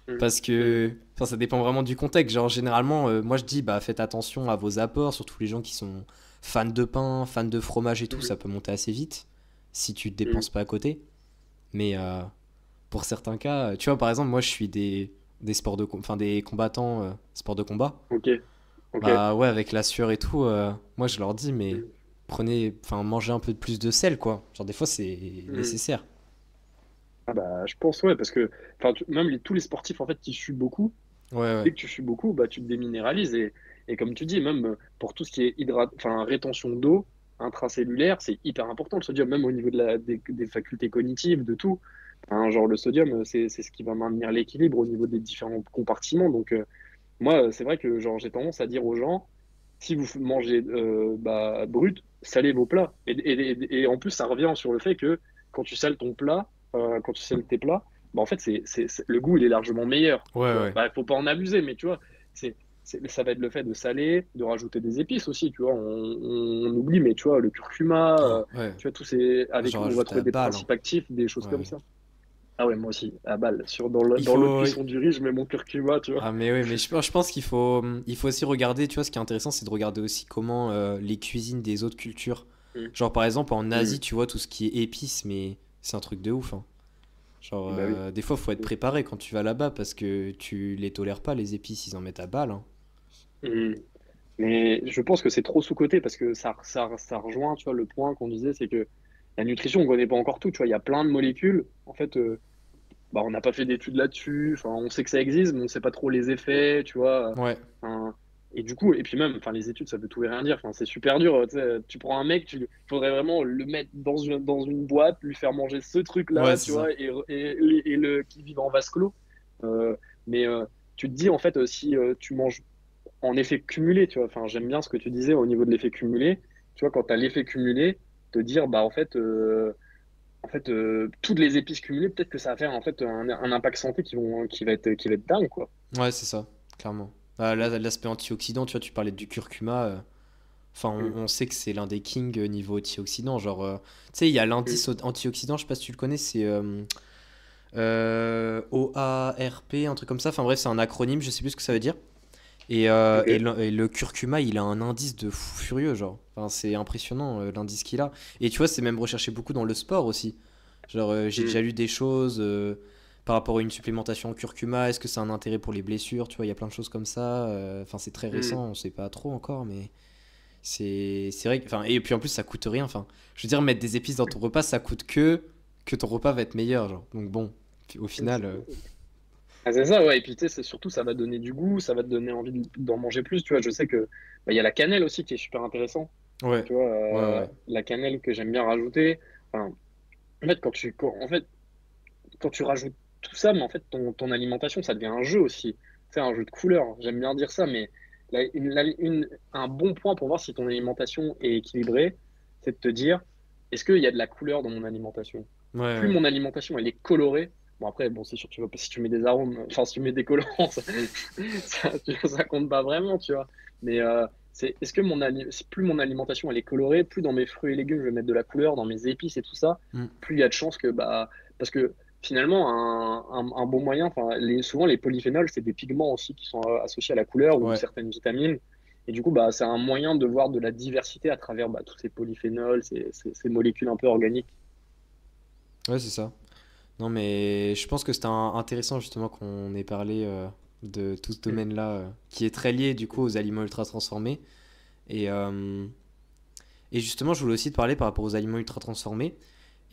Mm. Parce Mm. que enfin, ça dépend vraiment du contexte. Genre, généralement, moi, je dis, bah, faites attention à vos apports, surtout les gens qui sont fans de pain, fans de fromage et tout, Mm. ça peut monter assez vite si tu te Mm. dépenses pas à côté. Mais pour certains cas, tu vois, par exemple, moi, je suis des sports enfin, des combattants, sports de combat. Ok. Ok. Bah ouais, avec la sueur et tout, moi, je leur dis, mais Mm. enfin, mangez un peu plus de sel, quoi. Genre, des fois, c'est Mm. nécessaire. Ah bah, je pense, ouais, parce que enfin, même tous les sportifs, en fait, qui suent beaucoup, Ouais, ouais. dès que tu sues beaucoup, bah, tu te déminéralises. Et comme tu dis, même pour tout ce qui est enfin, rétention d'eau intracellulaire, c'est hyper important le sodium, même au niveau des facultés cognitives, de tout. Enfin, genre le sodium, c'est ce qui va maintenir l'équilibre au niveau des différents compartiments. Donc, moi, c'est vrai que genre, j'ai tendance à dire aux gens, si vous mangez bah, brut, salez vos plats. Et en plus, ça revient sur le fait que quand tu sales ton plat, quand tu sales tes plats, bah, en fait, le goût, il est largement meilleur. Ouais, Tu vois, ouais. bah, faut pas en abuser, mais tu vois, ça va être le fait de saler, de rajouter des épices aussi, tu vois. On oublie, mais tu vois, le curcuma, Oh, ouais. tu vois, tous ces, J'en on va rajoute trouver à des balle, hein. principes actifs, des choses Ouais, comme ouais. ça. Ah ouais, moi aussi, à balle. Il Dans l'eau de faut. cuisson du riz, je mets mon curcuma, tu vois. Ah mais oui, mais je pense il faut aussi regarder, tu vois, ce qui est intéressant, c'est de regarder aussi comment les cuisines des autres cultures. Mm. Genre par exemple en Asie, Mm. tu vois, tout ce qui est épices, mais c'est un truc de ouf, hein. Genre Bah oui. des fois, faut être préparé quand tu vas là-bas parce que tu les tolères pas, les épices, ils en mettent à balle, hein. Mm. Mais je pense que c'est trop sous-coté parce que ça rejoint, tu vois, le point qu'on disait, c'est que la nutrition, on connaît pas encore tout, tu vois, il y a plein de molécules. En fait, bah, on n'a pas fait d'études là-dessus. Enfin, on sait que ça existe, mais on sait pas trop les effets, tu vois. Ouais, Enfin, et du coup, et puis même, enfin, les études, ça veut tout et rien dire. Enfin, c'est super dur. Tu sais, tu prends un mec, il faudrait vraiment le mettre dans une boîte, lui faire manger ce ouais, truc-là, c'est tu ça. vois, qui vit en vase clos. Euh, mais tu te dis, en fait, si tu manges en effet cumulé, tu vois, enfin, j'aime bien ce que tu disais au niveau de l'effet cumulé. Tu vois, quand tu as l'effet cumulé, te dire, bah, en fait, toutes les épices cumulées, peut-être que ça va faire en fait un impact santé qui va être dingue, quoi. Ouais, c'est ça, clairement. Mm, Là, l'aspect antioxydant, tu vois, tu parlais du curcuma. Enfin, mm, on sait que c'est l'un des kings niveau antioxydant. Genre, tu sais, il y a mm. l'indice antioxydant, je sais pas si tu le connais, c'est OARP, un truc comme ça. Enfin bref, c'est un acronyme, je sais plus ce que ça veut dire. Ok. Et le curcuma, il a un indice de fou furieux, genre. Enfin, c'est impressionnant l'indice qu'il a. Et tu vois, c'est même recherché beaucoup dans le sport aussi. Genre, j'ai Mm, déjà lu des choses par rapport à une supplémentation en curcuma. Est-ce que c'est un intérêt pour les blessures? Tu vois, il y a plein de choses comme ça. Enfin, c'est très mm. récent, on sait pas trop encore, mais c'est vrai. Enfin, et puis en plus, ça coûte rien. Enfin, je veux dire, mettre des épices dans ton repas, ça coûte que ton repas va être meilleur, genre. Donc bon, au final, Ah, c'est ça, ouais. Et puis, tu sais, c'est surtout, ça va donner du goût, ça va te donner envie d'en manger plus. Tu vois, je sais que bah, il y a la cannelle aussi qui est super intéressant. ouais, Tu vois, ouais, ouais. la cannelle que j'aime bien rajouter. Enfin, en fait, quand tu rajoutes tout ça, mais en fait, ton alimentation, ça devient un jeu aussi. C'est un jeu de couleurs. J'aime bien dire ça, mais un bon point pour voir si ton alimentation est équilibrée, c'est de te dire, est-ce qu'il y a de la couleur dans mon alimentation? Ouais, Plus ouais. mon alimentation, elle est colorée. Bon, après, bon, c'est sûr, si tu mets des arômes, enfin, si tu mets des colorants, ça compte pas vraiment, tu vois. Mais est-ce que plus mon alimentation, elle est colorée, plus dans mes fruits et légumes, je vais mettre de la couleur, dans mes épices et tout ça, Hmm. plus il y a de chances que, bah, parce que finalement, un bon moyen, enfin, souvent les polyphénols, c'est des pigments aussi qui sont associés à la couleur ou Ouais, certaines vitamines. Et du coup, bah, c'est un moyen de voir de la diversité à travers bah, tous ces polyphénols, ces molécules un peu organiques. ouais, c'est ça. Non, mais je pense que c'était intéressant justement qu'on ait parlé de tout ce Mm. domaine-là qui est très lié du coup aux aliments ultra transformés. Et, euh, et justement, je voulais aussi te parler par rapport aux aliments ultra transformés.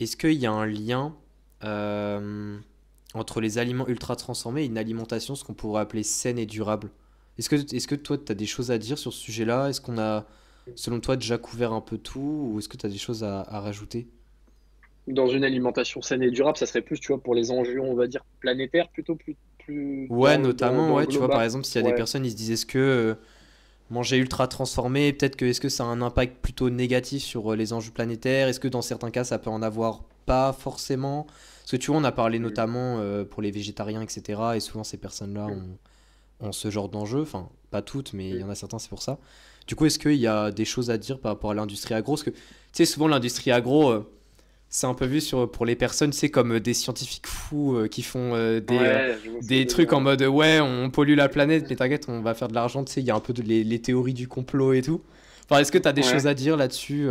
Est-ce qu'il y a un lien euh, entre les aliments ultra transformés et une alimentation, ce qu'on pourrait appeler saine et durable? Est-ce que toi, tu as des choses à dire sur ce sujet-là? Est-ce qu'on a, selon toi, déjà couvert un peu tout ou est-ce que tu as des choses à rajouter? Dans une alimentation saine et durable, ça serait plus, tu vois, pour les enjeux, on va dire, planétaires, plutôt plus Ouais, notamment, dans le ouais, tu vois, par global. exemple, s'il y a des Ouais. personnes, ils se disent, est-ce que manger ultra transformé, peut-être que est-ce que ça a un impact plutôt négatif sur les enjeux planétaires? Est-ce que dans certains cas, ça peut en avoir pas forcément? Parce que tu vois, on a parlé Mm, notamment pour les végétariens, etc. Et souvent, ces personnes-là mm, ont ce genre d'enjeux. Enfin, pas toutes, mais il y mm. en a certains, c'est pour ça. Du coup, est-ce qu'il y a des choses à dire par rapport à l'industrie agro? Parce que, tu sais, souvent, l'industrie agro, c'est un peu vu pour les personnes, c'est comme des scientifiques fous qui font Ouais, je vois ce que des tu veux dire, trucs en ouais. mode ouais, on pollue la planète, mais t'inquiète, on va faire de l'argent, tu sais, il y a un peu les théories du complot et tout. Enfin, est-ce que t'as des choses Ouais. à dire là-dessus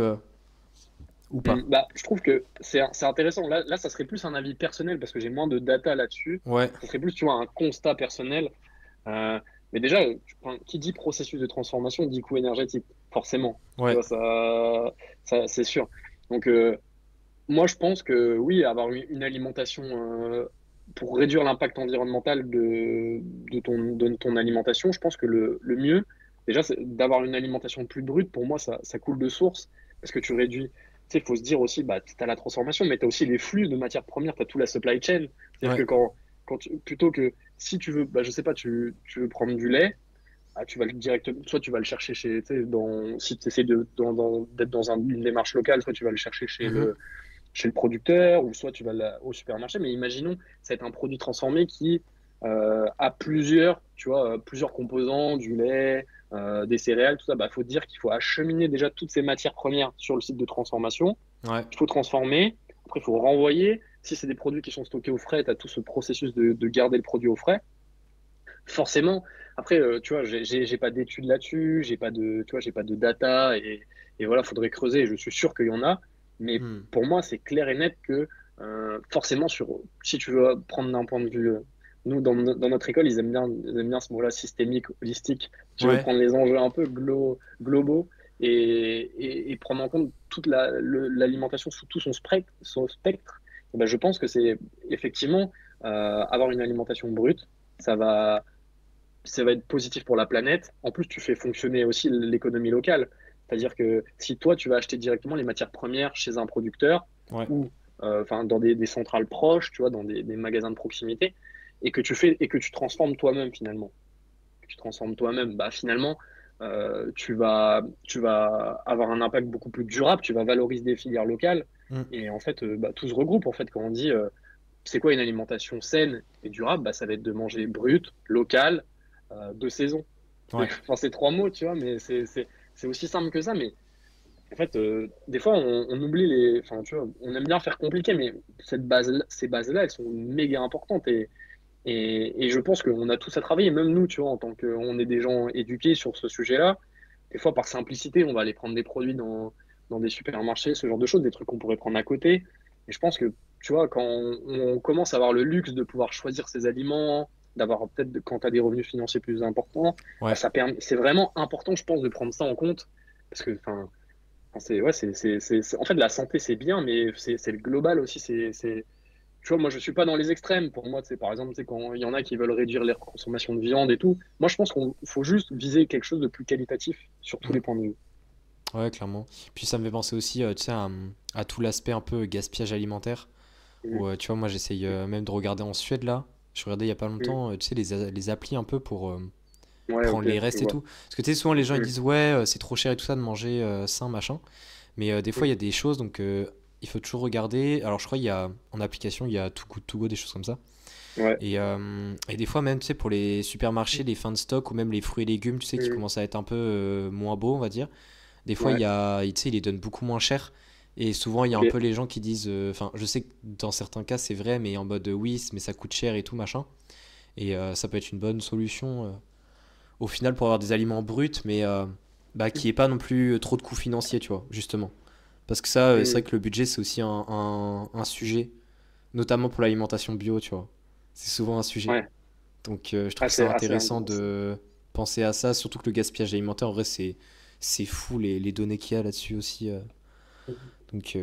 ou pas? Bah, je trouve que c'est intéressant. Là, ça serait plus un avis personnel parce que j'ai moins de data là-dessus. Ouais, Ça serait plus, tu vois, un constat personnel. Euh, mais déjà, qui dit processus de transformation dit coût énergétique, forcément. Tu ouais, vois, ça c'est sûr. Donc, moi, je pense que oui, avoir une alimentation pour réduire l'impact environnemental de ton alimentation, je pense que le mieux, déjà, c'est d'avoir une alimentation plus brute. Pour moi, ça coule de source parce que tu réduis. Tu sais, il faut se dire aussi, bah, tu as la transformation, mais tu as aussi les flux de matières premières, tu as tout la supply chain. C'est-à-dire que ouais. plutôt que si tu veux, bah, je sais pas, tu veux prendre du lait, ah, tu vas le directement, soit tu vas le chercher chez, tu sais, si tu essaies d'être dans une démarche locale, soit tu vas le chercher Mhm. chez le producteur, ou soit tu vas au supermarché. Mais imaginons, ça va être un produit transformé qui a plusieurs, tu vois, plusieurs composants, du lait, des céréales, tout ça. Bah, faut dire qu'il faut acheminer déjà toutes ces matières premières sur le site de transformation. Ouais, Il faut transformer. Après, il faut renvoyer. si c'est des produits qui sont stockés au frais, tu as tout ce processus de garder le produit au frais. Forcément, après, tu vois, j'ai pas d'études là-dessus, j'ai pas de, tu vois, j'ai pas de data et voilà, faudrait creuser. Et je suis sûr qu'il y en a, mais Hmm. pour moi, c'est clair et net que forcément, si tu veux prendre d'un point de vue, nous dans notre école, ils aiment bien ce mot-là, systémique, holistique. Tu veux Ouais. prendre les enjeux un peu globaux et prendre en compte toute l'alimentation sous tout son spectre. Et ben, je pense que c'est effectivement avoir une alimentation brute, ça va ça va être positif pour la planète. En plus, tu fais fonctionner aussi l'économie locale. C'est-à-dire que si toi, tu vas acheter directement les matières premières chez un producteur Ouais. ou enfin dans des centrales proches, tu vois, dans des magasins de proximité, et que tu transformes toi-même finalement, que tu transformes toi-même, bah finalement, tu vas avoir un impact beaucoup plus durable. Tu vas valoriser des filières locales. Hmm. Et en fait, bah, tout se regroupe. En fait, quand on dit c'est quoi une alimentation saine et durable, bah, ça va être de manger brut, local, de saison. Ouais. Enfin, c'est trois mots, tu vois, mais c'est aussi simple que ça. Mais en fait, des fois, on oublie les. Enfin, tu vois, on aime bien faire compliqué, mais ces bases-là, elles sont méga importantes. Et je pense qu'on a tous à travailler, même nous, tu vois, en tant qu'on est des gens éduqués sur ce sujet-là. Des fois, par simplicité, on va aller prendre des produits dans des supermarchés, ce genre de choses, des trucs qu'on pourrait prendre à côté. Et je pense que, tu vois, quand on commence à avoir le luxe de pouvoir choisir ses aliments, d'avoir peut-être, quand tu as des revenus financiers plus importants, bah, Ouais. c'est vraiment important, je pense, de prendre ça en compte. Parce que, c'est, ouais, en fait, la santé, c'est bien, mais c'est le global aussi. Tu vois, moi, je suis pas dans les extrêmes. Pour moi, c'est par exemple, tu sais, quand il y en a qui veulent réduire leur consommation de viande et tout, moi, je pense qu'il faut juste viser quelque chose de plus qualitatif sur tous Hmm. les points de vue. Ouais, clairement. Puis ça me fait penser aussi, tu sais, à tout l'aspect un peu gaspillage alimentaire. Mm. Où, tu vois, moi, j'essaye même de regarder en Suède, là. Je regardais il y a pas Mm. longtemps, tu sais, les applis un peu pour Ouais, ok, prendre les je restes et vois. tout. Parce que tu sais, souvent, les gens, ils Mm. disent, ouais, c'est trop cher et tout ça de manger sain, machin. Mais des fois, il y Mm. a des choses, donc il faut toujours regarder. Alors, je crois il y a en application, il y a Too Good To Go, des choses comme ça. Ouais. Et des fois, même, tu sais, pour les supermarchés, les fins de stock ou même les fruits et légumes, tu sais, qui Mm. commencent à être un peu moins beaux, on va dire. Des fois, Ouais, tu sais, ils les donnent beaucoup moins cher. Et souvent, il y a un ok. peu les gens qui disent. Enfin, je sais que dans certains cas, c'est vrai, mais en mode oui, mais ça coûte cher et tout, machin. Et ça peut être une bonne solution au final pour avoir des aliments bruts, mais bah, qui est pas non plus trop de coûts financiers, tu vois, justement. Parce que ça, c'est vrai Mm. que le budget, c'est aussi un sujet, notamment pour l'alimentation bio, tu vois. C'est souvent un sujet. Ouais, Donc, je trouve ça assez, assez intéressant intense. de penser à ça, surtout que le gaspillage alimentaire, en vrai, c'est fou les données qu'il y a là-dessus aussi. Mhm. Donc,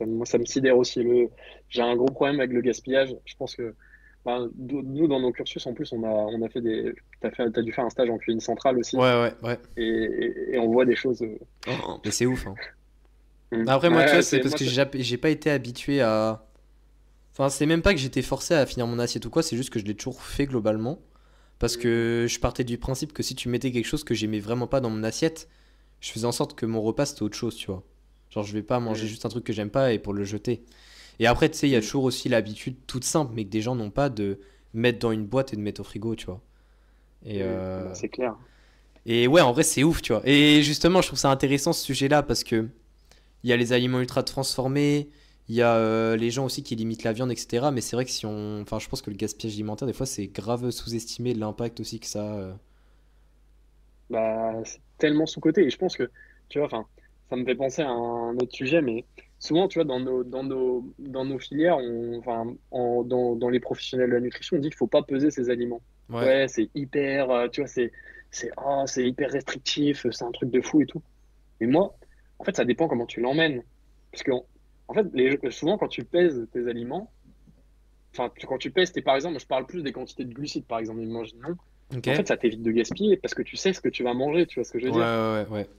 Moi, ça me sidère aussi. J'ai un gros problème avec le gaspillage. Je pense que ben, nous, dans nos cursus, en plus, on a fait t'as dû faire un stage en cuisine centrale aussi. ouais, ouais, ouais. Et on voit des choses. Oh, mais c'est ouf, hein. Mm. Après, moi, tu vois, Ouais, c'est parce que j'ai pas été habitué à. Enfin, c'est même pas que j'étais forcé à finir mon assiette ou quoi, c'est juste que je l'ai toujours fait globalement. Parce Mm. que je partais du principe que si tu mettais quelque chose que j'aimais vraiment pas dans mon assiette, je faisais en sorte que mon repas c'était autre chose, tu vois. Genre, je vais pas manger Mm. juste un truc que j'aime pas et pour le jeter. Et après, tu sais, il y a Mm. toujours aussi l'habitude toute simple, mais que des gens n'ont pas de mettre dans une boîte et de mettre au frigo, tu vois. Et, Mm. Bah, c'est clair. et ouais, en vrai, c'est ouf, tu vois. Et justement, je trouve ça intéressant ce sujet-là parce que il y a les aliments ultra transformés, il y a les gens aussi qui limitent la viande, etc. Mais c'est vrai que si on. Enfin, je pense que le gaspillage alimentaire, des fois, c'est grave sous-estimé l'impact aussi que ça a. Bah, c'est tellement sous-coté. Et je pense que, tu vois, enfin, ça me fait penser à un autre sujet, mais souvent, tu vois, dans nos filières, dans les professionnels de la nutrition, on dit qu'il faut pas peser ses aliments. Ouais. Ouais, c'est hyper, tu vois, c'est hyper restrictif, c'est un truc de fou et tout. Mais moi, en fait, ça dépend comment tu l'emmènes. Parce que, en fait, souvent, quand tu pèses tes aliments, enfin, quand tu pèses par exemple, je parle plus des quantités de glucides, par exemple, imaginons. Ok. Mais en fait, ça t'évite de gaspiller parce que tu sais ce que tu vas manger, tu vois ce que je veux Ouais, dire? ouais, ouais, ouais.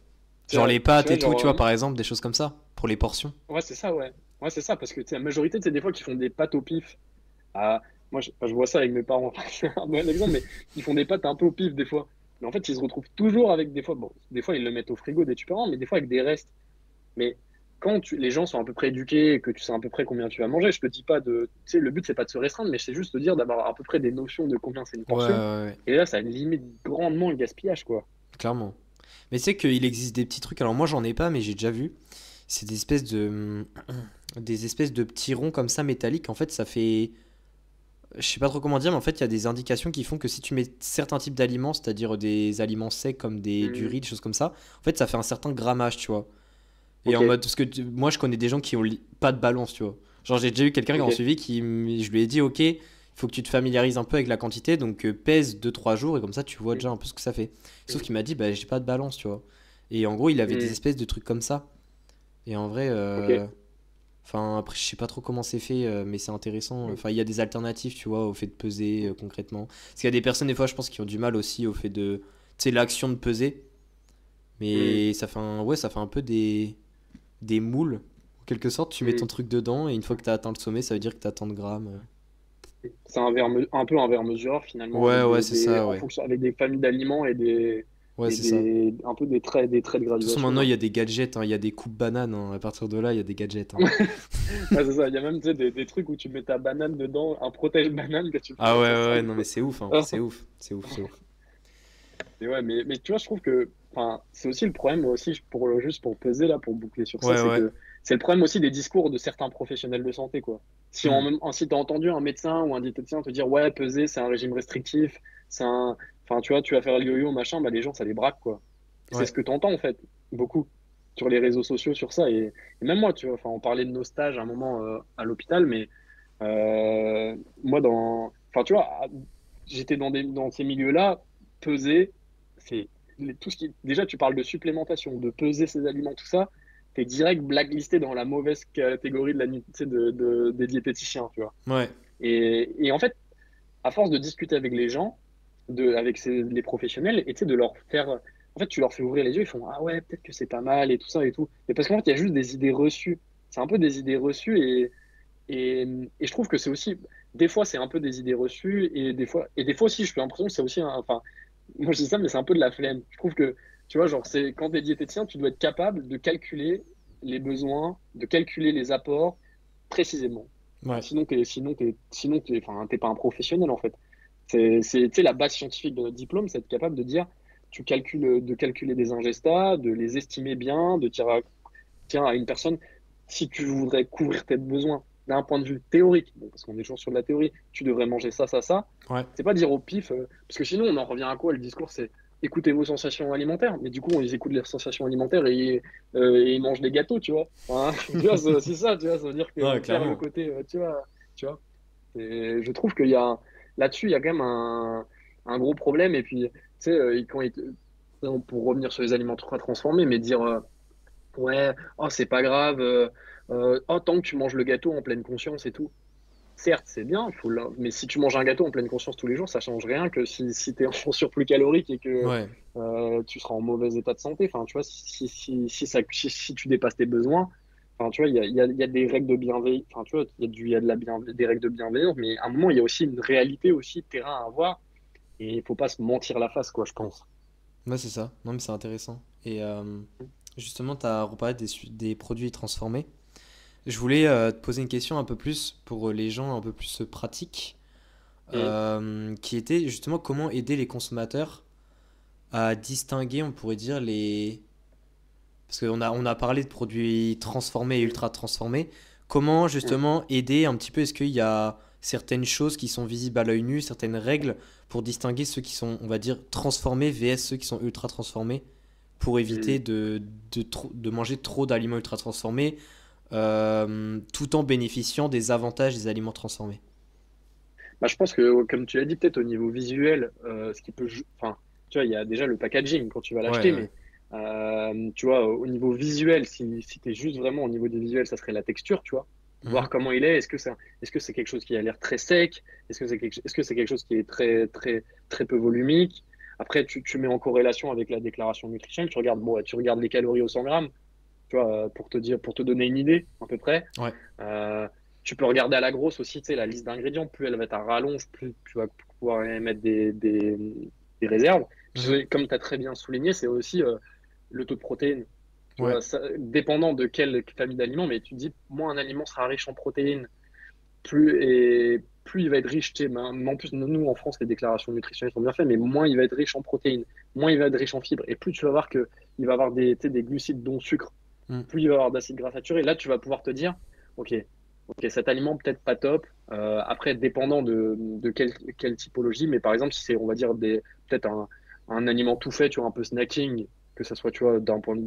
Genre les Tu pâtes vois, et tout, tu genre, vois, par exemple, des choses comme ça, pour les portions. ouais, c'est ça, ouais. Ouais, c'est ça, parce que tu sais, la majorité, c'est des fois qui font des pâtes au pif. Ah, moi, enfin, je vois ça avec mes parents, c'est un bon exemple, mais ils font des pâtes un peu au pif des fois. Mais en fait, ils se retrouvent toujours avec des fois, bon, des fois, ils le mettent au frigo des tupperwares, mais des fois avec des restes. Mais les gens sont à peu près éduqués et que tu sais à peu près combien tu vas manger, je te dis pas de. Tu sais, le but, c'est pas de se restreindre, mais c'est juste de dire d'avoir à peu près des notions de combien c'est une Ouais, portion. ouais, ouais, Et là, ça limite grandement le gaspillage, quoi. clairement. Mais tu sais qu'il existe des petits trucs, alors moi j'en ai pas, mais j'ai déjà vu. C'est des espèces de. des espèces de petits ronds comme ça métalliques. En fait, ça fait. Je sais pas trop comment dire, mais en fait, il y a des indications qui font que si tu mets certains types d'aliments, c'est-à-dire des aliments secs comme du Hmm, riz, des choses comme ça, en fait, ça fait un certain grammage, tu vois. Et ok. en mode, parce que moi, je connais des gens qui ont pas de balance, tu vois. Genre, j'ai déjà eu quelqu'un qui en Ok. suivi je lui ai dit, ok, il faut que tu te familiarises un peu avec la quantité, donc pèse 2 3 jours et comme ça, tu vois Hmm, déjà un peu ce que ça fait. Sauf hmm, qu'il m'a dit, bah, j'ai pas de balance, tu vois. Et en gros, il avait des hmm, espèces de trucs comme ça. Et en vrai, ok. enfin, après, je sais pas trop comment c'est fait, mais c'est intéressant. Hmm, Enfin, il y a des alternatives, tu vois, au fait de peser concrètement. Parce qu'il y a des personnes, des fois, je pense, qui ont du mal aussi au fait de. Tu sais, l'action de peser. hmm, Mais ouais, ça fait un peu des moules. En quelque sorte, tu mets hmm. ton truc dedans et une fois que tu as atteint le sommet, ça veut dire que tu as tant de grammes. C'est un peu un verre mesureur finalement, Ouais, avec ouais, c'est ça, en ouais. fonction, avec des familles d'aliments Ouais, c'est ça. De un peu des traits de toute façon, graduation, maintenant, il ouais. y a des gadgets, hein, il y a des coupes bananes, hein. À partir de là, il y a des gadgets, hein. Ouais, c'est ça. Il y a même, tu sais, des trucs où tu mets ta banane dedans, un protège-banane que tu peux Ah ouais, mettre ouais, ouais, ensemble, non, mais quoi. c'est ouf, hein. C'est ouf, c'est ouf, c'est ouf. Et ouais, mais tu vois, je trouve que, enfin, c'est aussi le problème, moi aussi, juste pour peser là, pour boucler sur ça, Ouais, c'est ouais. que c'est le problème aussi des discours de certains professionnels de santé, quoi. Hmm. Si t'as entendu un médecin ou un diététicien te dire, ouais, peser, c'est un régime restrictif, c'est un, enfin, tu vois, tu vas faire le yo-yo, machin, bah, les gens, ça les braque, quoi. C'est Ouais. ce que t'entends, en fait, beaucoup, sur les réseaux sociaux, sur ça. Et même moi, tu vois, enfin, on parlait de nos stages à un moment, à l'hôpital, mais, moi, enfin, tu vois, j'étais dans ces milieux-là, peser, c'est tout ce qui, déjà, tu parles de supplémentation, de peser ses aliments, tout ça, t'es direct blacklisté dans la mauvaise catégorie de tu sais, des diététiciens, tu vois. Ouais. Et en fait, à force de discuter avec les gens, avec les professionnels, et tu sais, de leur faire, en fait, tu leur fais ouvrir les yeux, ils font, ah ouais, peut-être que c'est pas mal et tout ça et tout. Mais parce qu'en fait, il y a juste des idées reçues. C'est un peu des idées reçues et, et je trouve que c'est aussi, des fois, c'est un peu des idées reçues et des fois aussi, je suis l'impression que c'est aussi, enfin, moi je dis ça, mais c'est un peu de la flemme. Je trouve que, tu vois, genre, c'est quand t'es diététicien, tu dois être capable de calculer les besoins, de calculer les apports précisément. Enfin, Ouais. enfin, t'es pas un professionnel en fait. Tu sais, la base scientifique de notre diplôme, c'est être capable de dire, de calculer des ingestats, de les estimer bien, de dire, tiens, à une personne, si tu voudrais couvrir tes besoins d'un point de vue théorique, bon, parce qu'on est toujours sur de la théorie, tu devrais manger ça, ça, ça. Ouais. C'est pas dire au pif, parce que sinon on en revient à quoi? Le discours, c'est écoutez vos sensations alimentaires. Mais du coup, ils écoutent leurs sensations alimentaires et ils mangent des gâteaux, tu vois. Enfin, tu vois, c'est ça, tu vois, ça veut dire Ouais, qu'on perd le clairement. côté, tu vois. Et je trouve qu'il y a, là-dessus, il y a quand même un gros problème. Et puis, tu sais, pour revenir sur les aliments transformés, mais dire, ouais, oh, c'est pas grave. Oh, tant que tu manges le gâteau en pleine conscience et tout. Certes, c'est bien, mais si tu manges un gâteau en pleine conscience tous les jours, ça change rien que si tu es en surplus calorique et que Ouais. tu seras en mauvais état de santé. Enfin, tu vois, si tu dépasses tes besoins, enfin, tu vois, il y a des règles de bienveillance. Enfin, tu vois, il y a des règles de bienveillance, mais à un moment, il y a aussi une réalité aussi de terrain à avoir et il faut pas se mentir la face, quoi, je pense. Ouais, c'est ça. Non, mais c'est intéressant. Et justement, tu as reparlé des produits transformés. Je voulais te poser une question un peu plus pour les gens un peu plus pratiques, Mm, qui était justement comment aider les consommateurs à distinguer, on pourrait dire, les. Parce on a parlé de produits transformés et mm, ultra transformés. Comment mm, justement aider un petit peu? Est-ce qu'il y a certaines choses qui sont visibles à l'œil nu, certaines règles pour distinguer ceux qui sont, on va dire, transformés vs ceux qui sont ultra transformés, pour éviter mm. de manger trop d'aliments ultra transformés, tout en bénéficiant des avantages des aliments transformés. Bah, je pense que, comme tu l'as dit, peut-être au niveau visuel, enfin, tu vois, il y a déjà le packaging quand tu vas Ouais, l'acheter, ouais. mais tu vois, au niveau visuel, si tu es juste vraiment au niveau des visuels, ça serait la texture, tu vois. Mhm. Voir comment il est, est-ce que c'est quelque chose qui a l'air très sec? Est-ce que c'est quelque chose qui est très peu volumique? Après, tu mets en corrélation avec la déclaration nutritionnelle, tu regardes, bon, tu regardes les calories au 100 grammes, tu vois, pour te donner une idée, à peu près. Ouais. Euh, Tu peux regarder à la grosse aussi, tu sais, la liste d'ingrédients. Plus elle va être à rallonge, plus tu vas pouvoir y mettre des réserves. Mhm. Puis, comme tu as très bien souligné, c'est aussi le taux de protéines. Tu Ouais. vois, dépendant de quelle famille d'aliments, mais tu te dis, moins un aliment sera riche en protéines, plus il va être riche, tu sais, mais en plus, nous, en France, les déclarations nutritionnelles sont bien faites, mais moins il va être riche en protéines, moins il va être riche en fibres, et plus tu vas voir que il va avoir tu sais, des glucides, dont sucre, Mhm. plus il va avoir d'acides gras saturés. Là, tu vas pouvoir te dire, ok, ok, cet aliment peut-être pas top. Après, dépendant de quelle typologie, mais par exemple, si c'est, on va dire, peut-être un aliment tout fait, tu vois, un peu snacking, que ça soit, tu vois,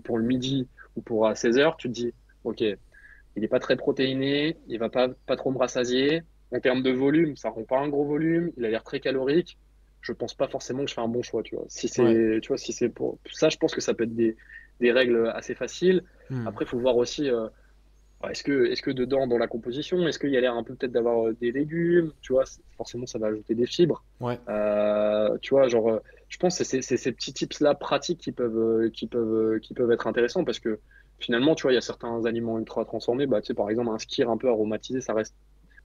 pour le midi ou pour à 16 heures, tu te dis, ok, il n'est pas très protéiné, il va pas trop me rassasier. En termes de volume, ça rend pas un gros volume, il a l'air très calorique. Je pense pas forcément que je fais un bon choix, tu vois. Si Ouais. c'est, tu vois, si c'est pour ça, je pense que ça peut être des règles assez faciles. Hmm. Après, il faut voir aussi, est-ce que dedans, dans la composition, est-ce qu'il y a l'air un peu peut-être d'avoir des légumes, tu vois, forcément, ça va ajouter des fibres. Ouais. Tu vois, genre, je pense que c'est ces petits tips-là pratiques qui peuvent être intéressants parce que finalement, tu vois, il y a certains aliments ultra transformés, bah, tu sais, par exemple, un skyr un peu aromatisé, ça reste,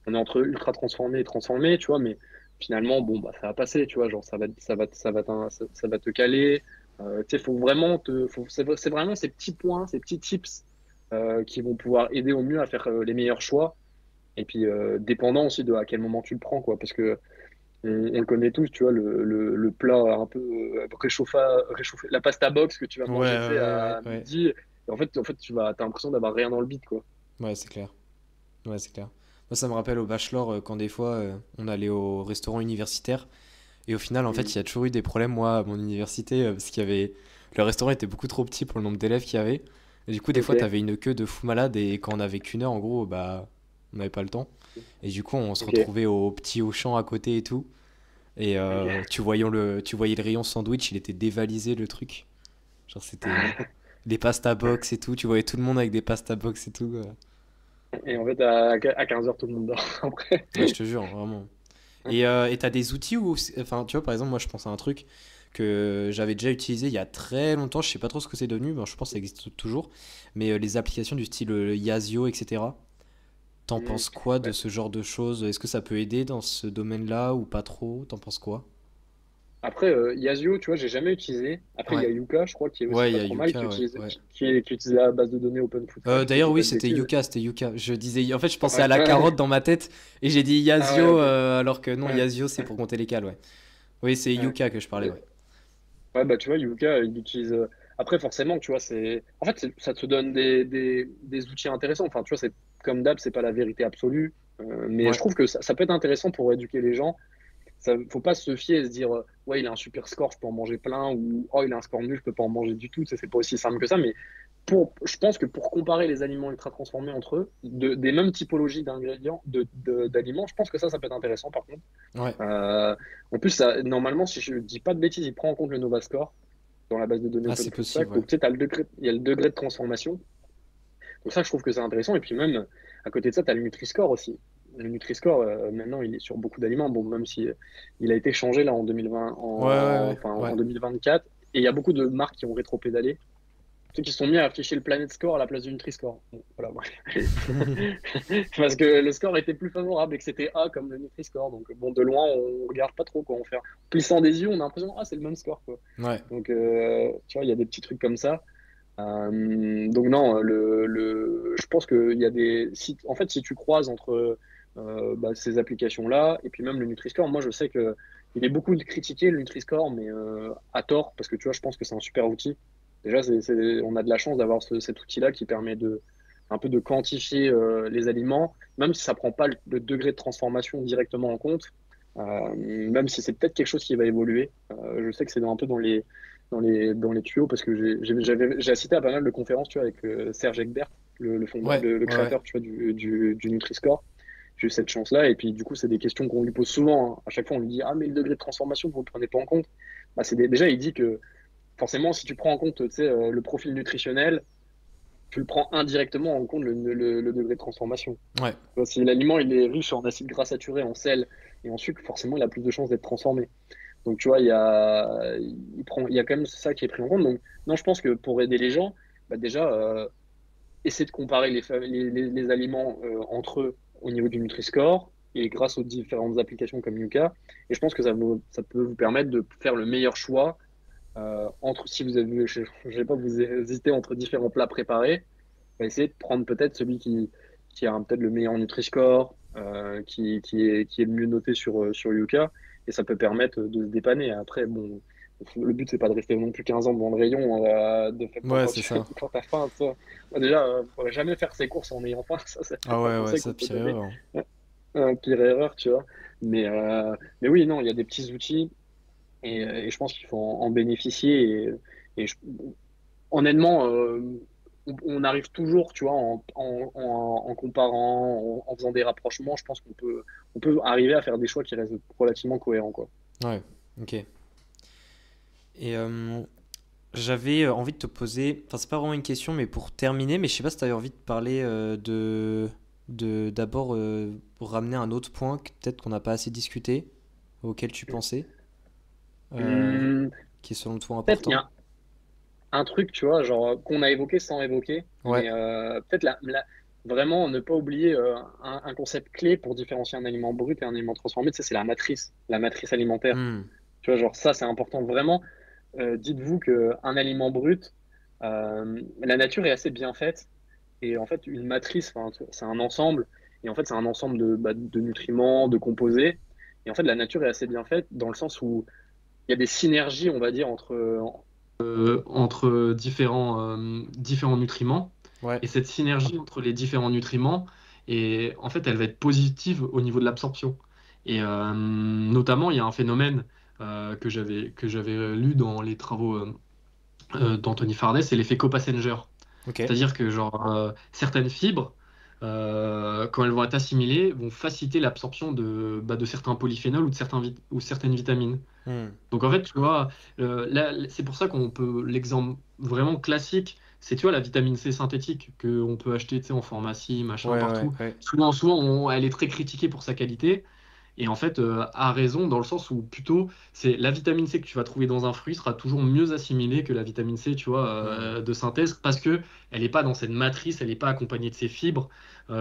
on est entre ultra transformé et transformé, tu vois, mais finalement, bon, bah, ça va passer, tu vois, genre, ça va te caler. Tu sais, faut vraiment c'est vraiment ces petits points, ces petits tips qui vont pouvoir aider au mieux à faire les meilleurs choix. Et puis, dépendant aussi de à quel moment tu le prends, quoi, parce que on le connaît tous, tu vois, le plat un peu réchauffé, la pasta box que tu vas Ouais, manger, tu sais, ouais, à ouais, ouais. midi. Et en fait, t'as l'impression d'avoir rien dans le bide, quoi. Ouais, c'est clair. Ouais, c'est clair. Moi, ça me rappelle au bachelor quand des fois on allait au restaurant universitaire et au final, en fait, Mm. il y a toujours eu des problèmes, moi, à mon université, parce qu'il y avait. Le restaurant était beaucoup trop petit pour le nombre d'élèves qu'il y avait. Et du coup, des fois, Ok, t'avais une queue de fou malade et quand on avait qu'une heure, en gros, bah, on n'avait pas le temps. Et du coup, on se ok, retrouvait au petit Auchan à côté et tout. Et ok. tu voyais le rayon sandwich, il était dévalisé le truc. Genre, c'était des pasta box et tout. Tu voyais tout le monde avec des pasta box et tout. Et en fait, à 15 heures, tout le monde dort après. Ouais, je te jure, vraiment. Et t'as des outils où, enfin, tu vois, par exemple, moi, je pense à un truc que j'avais déjà utilisé il y a très longtemps. Je sais pas trop ce que c'est devenu. Ben, je pense que ça existe toujours. Mais les applications du style Yazio, etc. T'en Mm. penses quoi de Ouais. ce genre de choses? Est-ce que ça peut aider dans ce domaine-là ou pas trop? T'en penses quoi? Après, Yazio, tu vois, j'ai jamais utilisé. Après, il y Ouais. a Yuka, je crois, qui est aussi Ouais, il y pas a trop mal, Yuka, ouais. Ouais. qui utilise la base de données Open Food Facts, si je D'ailleurs, dis oui, pas de c'était bêtises. Yuka, c'était Yuka. Je disais, en fait, je pensais à Ouais. la carotte dans ma tête et j'ai dit Ah ouais, Yazio, ok. alors que non, Ouais. Yazio, c'est pour compter les cales, ouais. Oui, c'est Ouais. Yuka que je parlais, ouais. Ouais, bah tu vois, Yuka, il utilise. Après, forcément, tu vois, c'est. En fait, ça te donne des outils intéressants. Enfin, tu vois, c'est comme d'hab, c'est pas la vérité absolue. Mais je Ouais. trouve que ça peut être intéressant pour éduquer les gens. Ça, faut pas se fier et se dire, ouais, il a un super score, je peux en manger plein, ou oh, il a un score nul, je peux pas en manger du tout. Tu sais, c'est pas aussi simple que ça. Mais je pense que pour comparer les aliments ultra transformés entre eux, des mêmes typologies d'ingrédients, d'aliments, je pense que ça peut être intéressant par contre. Ouais. Euh, En plus, normalement, si je dis pas de bêtises, il prend en compte le Nova Score dans la base de données Ah, c'est Open Food possible, Stack. ouais. Donc, tu sais, il y a le degré de transformation. Donc, ça, je trouve que c'est intéressant. Et puis, même, à côté de ça, tu as le Nutri-Score aussi. Le Nutri-Score, maintenant, il est sur beaucoup d'aliments. Bon, même si il a été changé là en 2020, Ouais, ouais, ouais, enfin, ouais. en 2024. Et il y a beaucoup de marques qui ont rétropédalé. Ceux qui se sont mis à afficher le Planet Score à la place du Nutri-Score. Bon, voilà, parce que le score était plus favorable et que c'était A comme le Nutri-Score. Donc, bon, de loin, on regarde pas trop quoi on fait. En plissant des yeux, on a l'impression, ah, c'est le même score, quoi. Ouais. Donc, tu vois, il y a des petits trucs comme ça. Donc non, je pense qu'il y a en fait, si tu croises entre bah, ces applications-là et puis même le Nutri-Score, moi je sais que il est beaucoup critiqué le Nutri-Score, mais à tort, parce que tu vois, je pense que c'est un super outil. Déjà, on a de la chance d'avoir cet outil-là qui permet un peu de quantifier les aliments, même si ça prend pas le degré de transformation directement en compte, même si c'est peut-être quelque chose qui va évoluer. Je sais que c'est un peu dans les tuyaux parce que j'ai assisté à pas mal de conférences, tu vois, avec Serge Egbert, Ouais, le ouais, ouais. créateur, tu vois, du Nutri-Score. J'ai eu cette chance-là. Et puis, du coup, c'est des questions qu'on lui pose souvent, hein. À chaque fois, on lui dit, ah, mais le degré de transformation, vous ne le prenez pas en compte. Bah, déjà, il dit que forcément, si tu prends en compte, tu sais, le profil nutritionnel, tu le prends indirectement en compte le degré de transformation. Ouais. Si l'aliment il est riche en acides gras saturés, en sel et en sucre, forcément, il a plus de chances d'être transformé. Donc, tu vois, il y a quand même ça qui est pris en compte. Donc, non, je pense que pour aider les gens, bah, déjà, essayer de comparer les aliments entre eux au niveau du Nutri-Score et grâce aux différentes applications comme Yuka. Et je pense que ça peut vous permettre de faire le meilleur choix si vous avez, je sais pas, vous hésitez entre différents plats préparés, bah, essayez de prendre peut-être celui qui a peut-être le meilleur Nutri-Score, qui est le mieux noté sur Yuka, et ça peut permettre de se dépanner. Après, bon, Le but, c'est pas de rester non plus 15 ans devant le rayon de fait Ouais, quand c'est ça. quand t'as faim. Tu vois. Moi, déjà, faut jamais faire ses courses en ayant faim. Ça, c'est Ah un ouais, ouais, conseil ça qu'on peut pire donner. erreur, hein. Pire erreur, tu vois. Mais oui, non, il y a des petits outils et je pense qu'il faut en bénéficier. Et honnêtement, on arrive toujours, tu vois, en comparant, en faisant des rapprochements, je pense on peut arriver à faire des choix qui restent relativement cohérents, quoi. Ouais, ok. Et j'avais envie de te poser, enfin c'est pas vraiment une question, mais pour terminer, mais je sais pas si tu avais envie de parler d'abord ramener un autre point que peut-être qu'on n'a pas assez discuté, auquel tu pensais, euh, Hum, qui est selon toi peut-être il y important. a un truc, tu vois, genre qu'on a évoqué sans évoquer, Ouais. mais peut-être vraiment ne pas oublier un concept clé pour différencier un aliment brut et un aliment transformé, tu sais, c'est la matrice alimentaire. Hmm. Tu vois, genre ça, c'est important. Vraiment, dites-vous qu'un aliment brut, la nature est assez bien faite. Et en fait, une matrice, enfin, c'est un ensemble. Et en fait, c'est un ensemble de nutriments, de composés. Et en fait, la nature est assez bien faite dans le sens où il y a des synergies, on va dire, entre différents nutriments. Ouais. Et cette synergie entre les différents nutriments, et en fait, elle va être positive au niveau de l'absorption. Et notamment, il y a un phénomène que j'avais lu dans les travaux d'Anthony Farnès, c'est l'effet co-passenger. Ok. C'est-à-dire que genre, certaines fibres, quand elles vont être assimilées, vont faciliter l'absorption de certains polyphénols ou certaines vitamines. Hmm. Donc en fait, tu vois, là, c'est pour ça qu'on peut, l'exemple vraiment classique, c'est tu vois la vitamine C synthétique qu'on peut acheter tu sais, en pharmacie, machin, Ouais, ouais, partout. ouais. Souvent, elle est très critiquée pour sa qualité. Et en fait, a raison dans le sens où plutôt, c'est la vitamine C que tu vas trouver dans un fruit sera toujours mieux assimilée que la vitamine C, tu vois, Hmm. de synthèse, parce que elle n'est pas dans cette matrice, elle n'est pas accompagnée de ces fibres,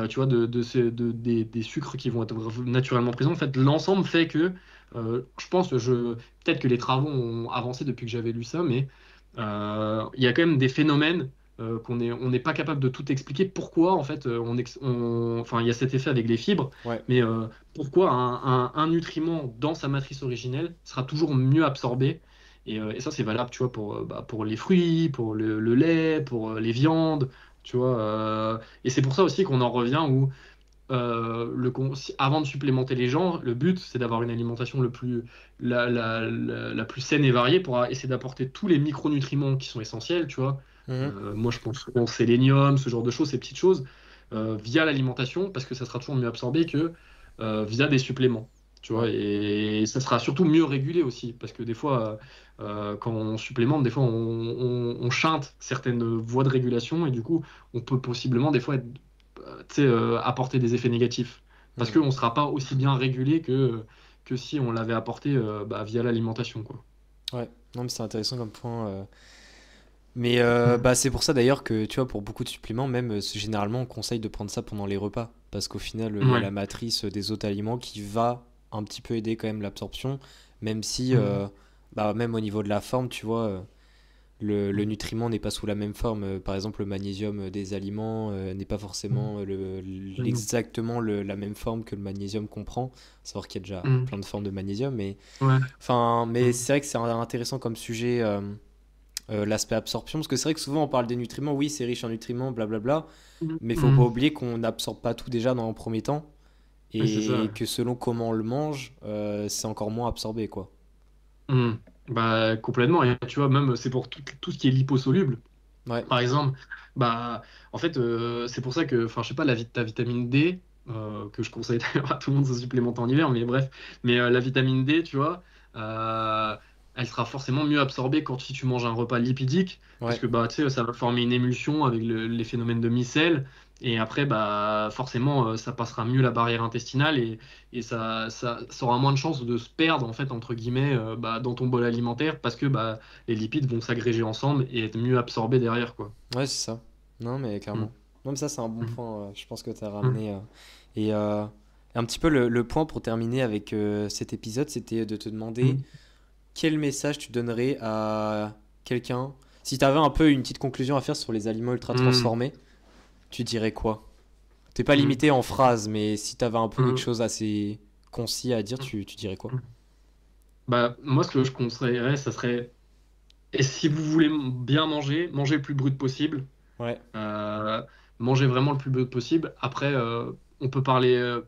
tu vois, des sucres qui vont être naturellement présents. En fait, l'ensemble fait que, je pense, peut-être que les travaux ont avancé depuis que j'avais lu ça, mais il y a quand même des phénomènes on n'est pas capable de tout expliquer. Pourquoi, en fait, enfin, il y a cet effet avec les fibres, Ouais. mais pourquoi un nutriment dans sa matrice originelle sera toujours mieux absorbé. Et ça, c'est valable, tu vois, pour les fruits, pour le lait, pour les viandes, tu vois. Et c'est pour ça aussi qu'on en revient où avant de supplémenter les gens, le but, c'est d'avoir une alimentation la plus saine et variée pour essayer d'apporter tous les micronutriments qui sont essentiels, tu vois. Mhm. Moi, je pense au sélénium, ce genre de choses, ces petites choses, via l'alimentation, parce que ça sera toujours mieux absorbé que via des suppléments. Tu vois, Ouais. et ça sera surtout mieux régulé aussi, parce que des fois, quand on supplémente, des fois, on chante certaines voies de régulation, et du coup, on peut possiblement, des fois, tu sais, apporter des effets négatifs. Parce Hmm. qu'on ne sera pas aussi bien régulé que si on l'avait apporté via l'alimentation, quoi. Ouais. Non, mais c'est intéressant comme point. Mais Mm. bah, c'est pour ça d'ailleurs que, tu vois, pour beaucoup de suppléments, même généralement, on conseille de prendre ça pendant les repas. Parce qu'au final, il y a Ouais. la matrice des autres aliments qui va un petit peu aider quand même l'absorption. Même si, Mm. bah, même au niveau de la forme, tu vois, le nutriment n'est pas sous la même forme. Par exemple, le magnésium des aliments n'est pas Mm. forcément Mm. exactement la même forme que le magnésium qu'on prend. Savoir qu'il y a déjà Mm. plein de formes de magnésium. Mais, Ouais. enfin, mais Mm. c'est vrai que c'est intéressant comme sujet. L'aspect absorption, parce que c'est vrai que souvent on parle des nutriments, oui c'est riche en nutriments, blablabla, Mm. mais il faut pas Mm. oublier qu'on n'absorbe pas tout déjà dans un premier temps, Ouais, c'est ça. et que selon comment on le mange, c'est encore moins absorbé, quoi. Mm. Bah, complètement. Et tu vois, même c'est pour tout ce qui est liposoluble. Ouais. Par exemple, bah, en fait, c'est pour ça que, enfin, je sais pas, ta vitamine D, que je conseille d'ailleurs à tout le monde de se supplémenter en hiver, mais bref, mais la vitamine D, tu vois, euh, elle sera forcément mieux absorbée quand si tu manges un repas lipidique, parce Ouais. que bah, tu sais, ça va former une émulsion avec les phénomènes de micelle, et après, bah, forcément, ça passera mieux la barrière intestinale et ça aura moins de chances de se perdre, en fait, entre guillemets, dans ton bol alimentaire, parce que bah, les lipides vont s'agréger ensemble et être mieux absorbés derrière, quoi. Ouais, c'est ça. Non, mais Mm. clairement. Non, mais ça, c'est un bon Mm. point, je pense que tu as Mm. ramené. Et un petit peu le point pour terminer avec cet épisode, c'était de te demander Mm. quel message tu donnerais à quelqu'un. Si tu avais un peu une petite conclusion à faire sur les aliments ultra Mm. transformés, tu dirais quoi? T'es pas Mm. limité en phrases, mais si t'avais un peu quelque Mm. chose assez concis à dire, tu dirais quoi? Mm. Bah, moi, ce que je conseillerais, ça serait, et si vous voulez bien manger, mangez le plus brut possible. Ouais, Euh, Mangez vraiment le plus brut possible. Après, on peut parler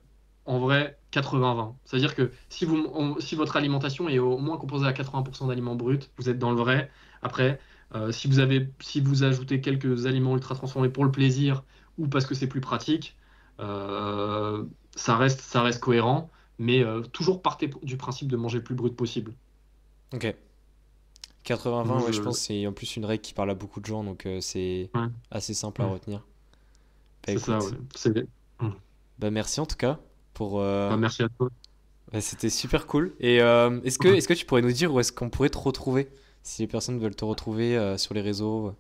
en vrai 80-20. C'est-à-dire que si votre alimentation est au moins composée à 80% d'aliments bruts, vous êtes dans le vrai. Après, si vous ajoutez quelques aliments ultra transformés pour le plaisir ou parce que c'est plus pratique, euh, ça reste cohérent. Mais toujours partez du principe de manger le plus brut possible. ok. Moi, 80-20, ouais, je je... pense que c'est en plus une règle qui parle à beaucoup de gens, donc c'est ouais, assez simple à ouais, retenir. Bah c'est ça, ouais. écoute, Mm. bah merci en tout cas pour... Bah, merci à toi. bah, c'était super cool. Et est-ce que tu pourrais nous dire où est-ce qu'on pourrait te retrouver si les personnes veulent te retrouver sur les réseaux?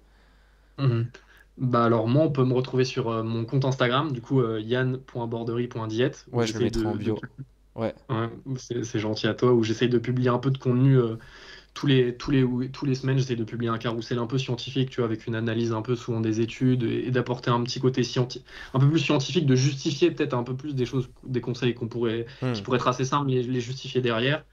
Mhm. Bah alors moi on peut me retrouver sur mon compte Instagram du coup yann.borderie.diète où Ouais, je le j'essaye mettrai en bio. Ouais, ouais, c'est gentil à toi où j'essaye de publier un peu de contenu tous les semaines j'essaye de publier un carrousel un peu scientifique tu vois avec une analyse un peu souvent des études et d'apporter un petit côté un peu plus scientifique de justifier peut-être un peu plus des choses des conseils qui Hmm. pourraient être assez simples mais les justifier derrière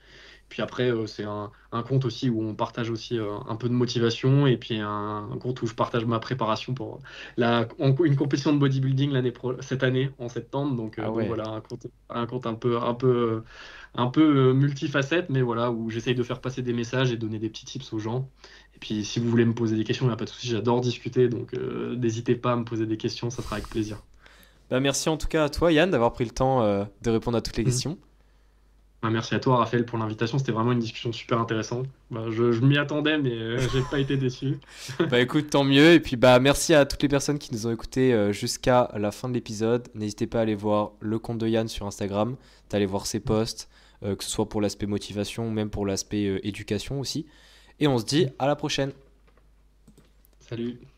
puis après, c'est un compte aussi où on partage aussi un peu de motivation et puis un compte où je partage ma préparation pour une compétition de bodybuilding cette année en septembre. Ah Donc ouais. voilà, un compte un peu multifacette, mais voilà, où j'essaye de faire passer des messages et donner des petits tips aux gens. Et puis si vous voulez me poser des questions, il n'y a pas de souci, j'adore discuter, donc n'hésitez pas à me poser des questions, ça sera avec plaisir. Bah merci en tout cas à toi Yann d'avoir pris le temps de répondre à toutes les Mhm. questions. Bah, merci à toi, Raphaël, pour l'invitation. C'était vraiment une discussion super intéressante. Bah, je m'y attendais, mais j'ai pas été déçu. Bah écoute, tant mieux. Et puis bah merci à toutes les personnes qui nous ont écoutés jusqu'à la fin de l'épisode. N'hésitez pas à aller voir le compte de Yann sur Instagram, d'aller voir ses posts, que ce soit pour l'aspect motivation ou même pour l'aspect éducation aussi. Et on se dit à la prochaine. Salut.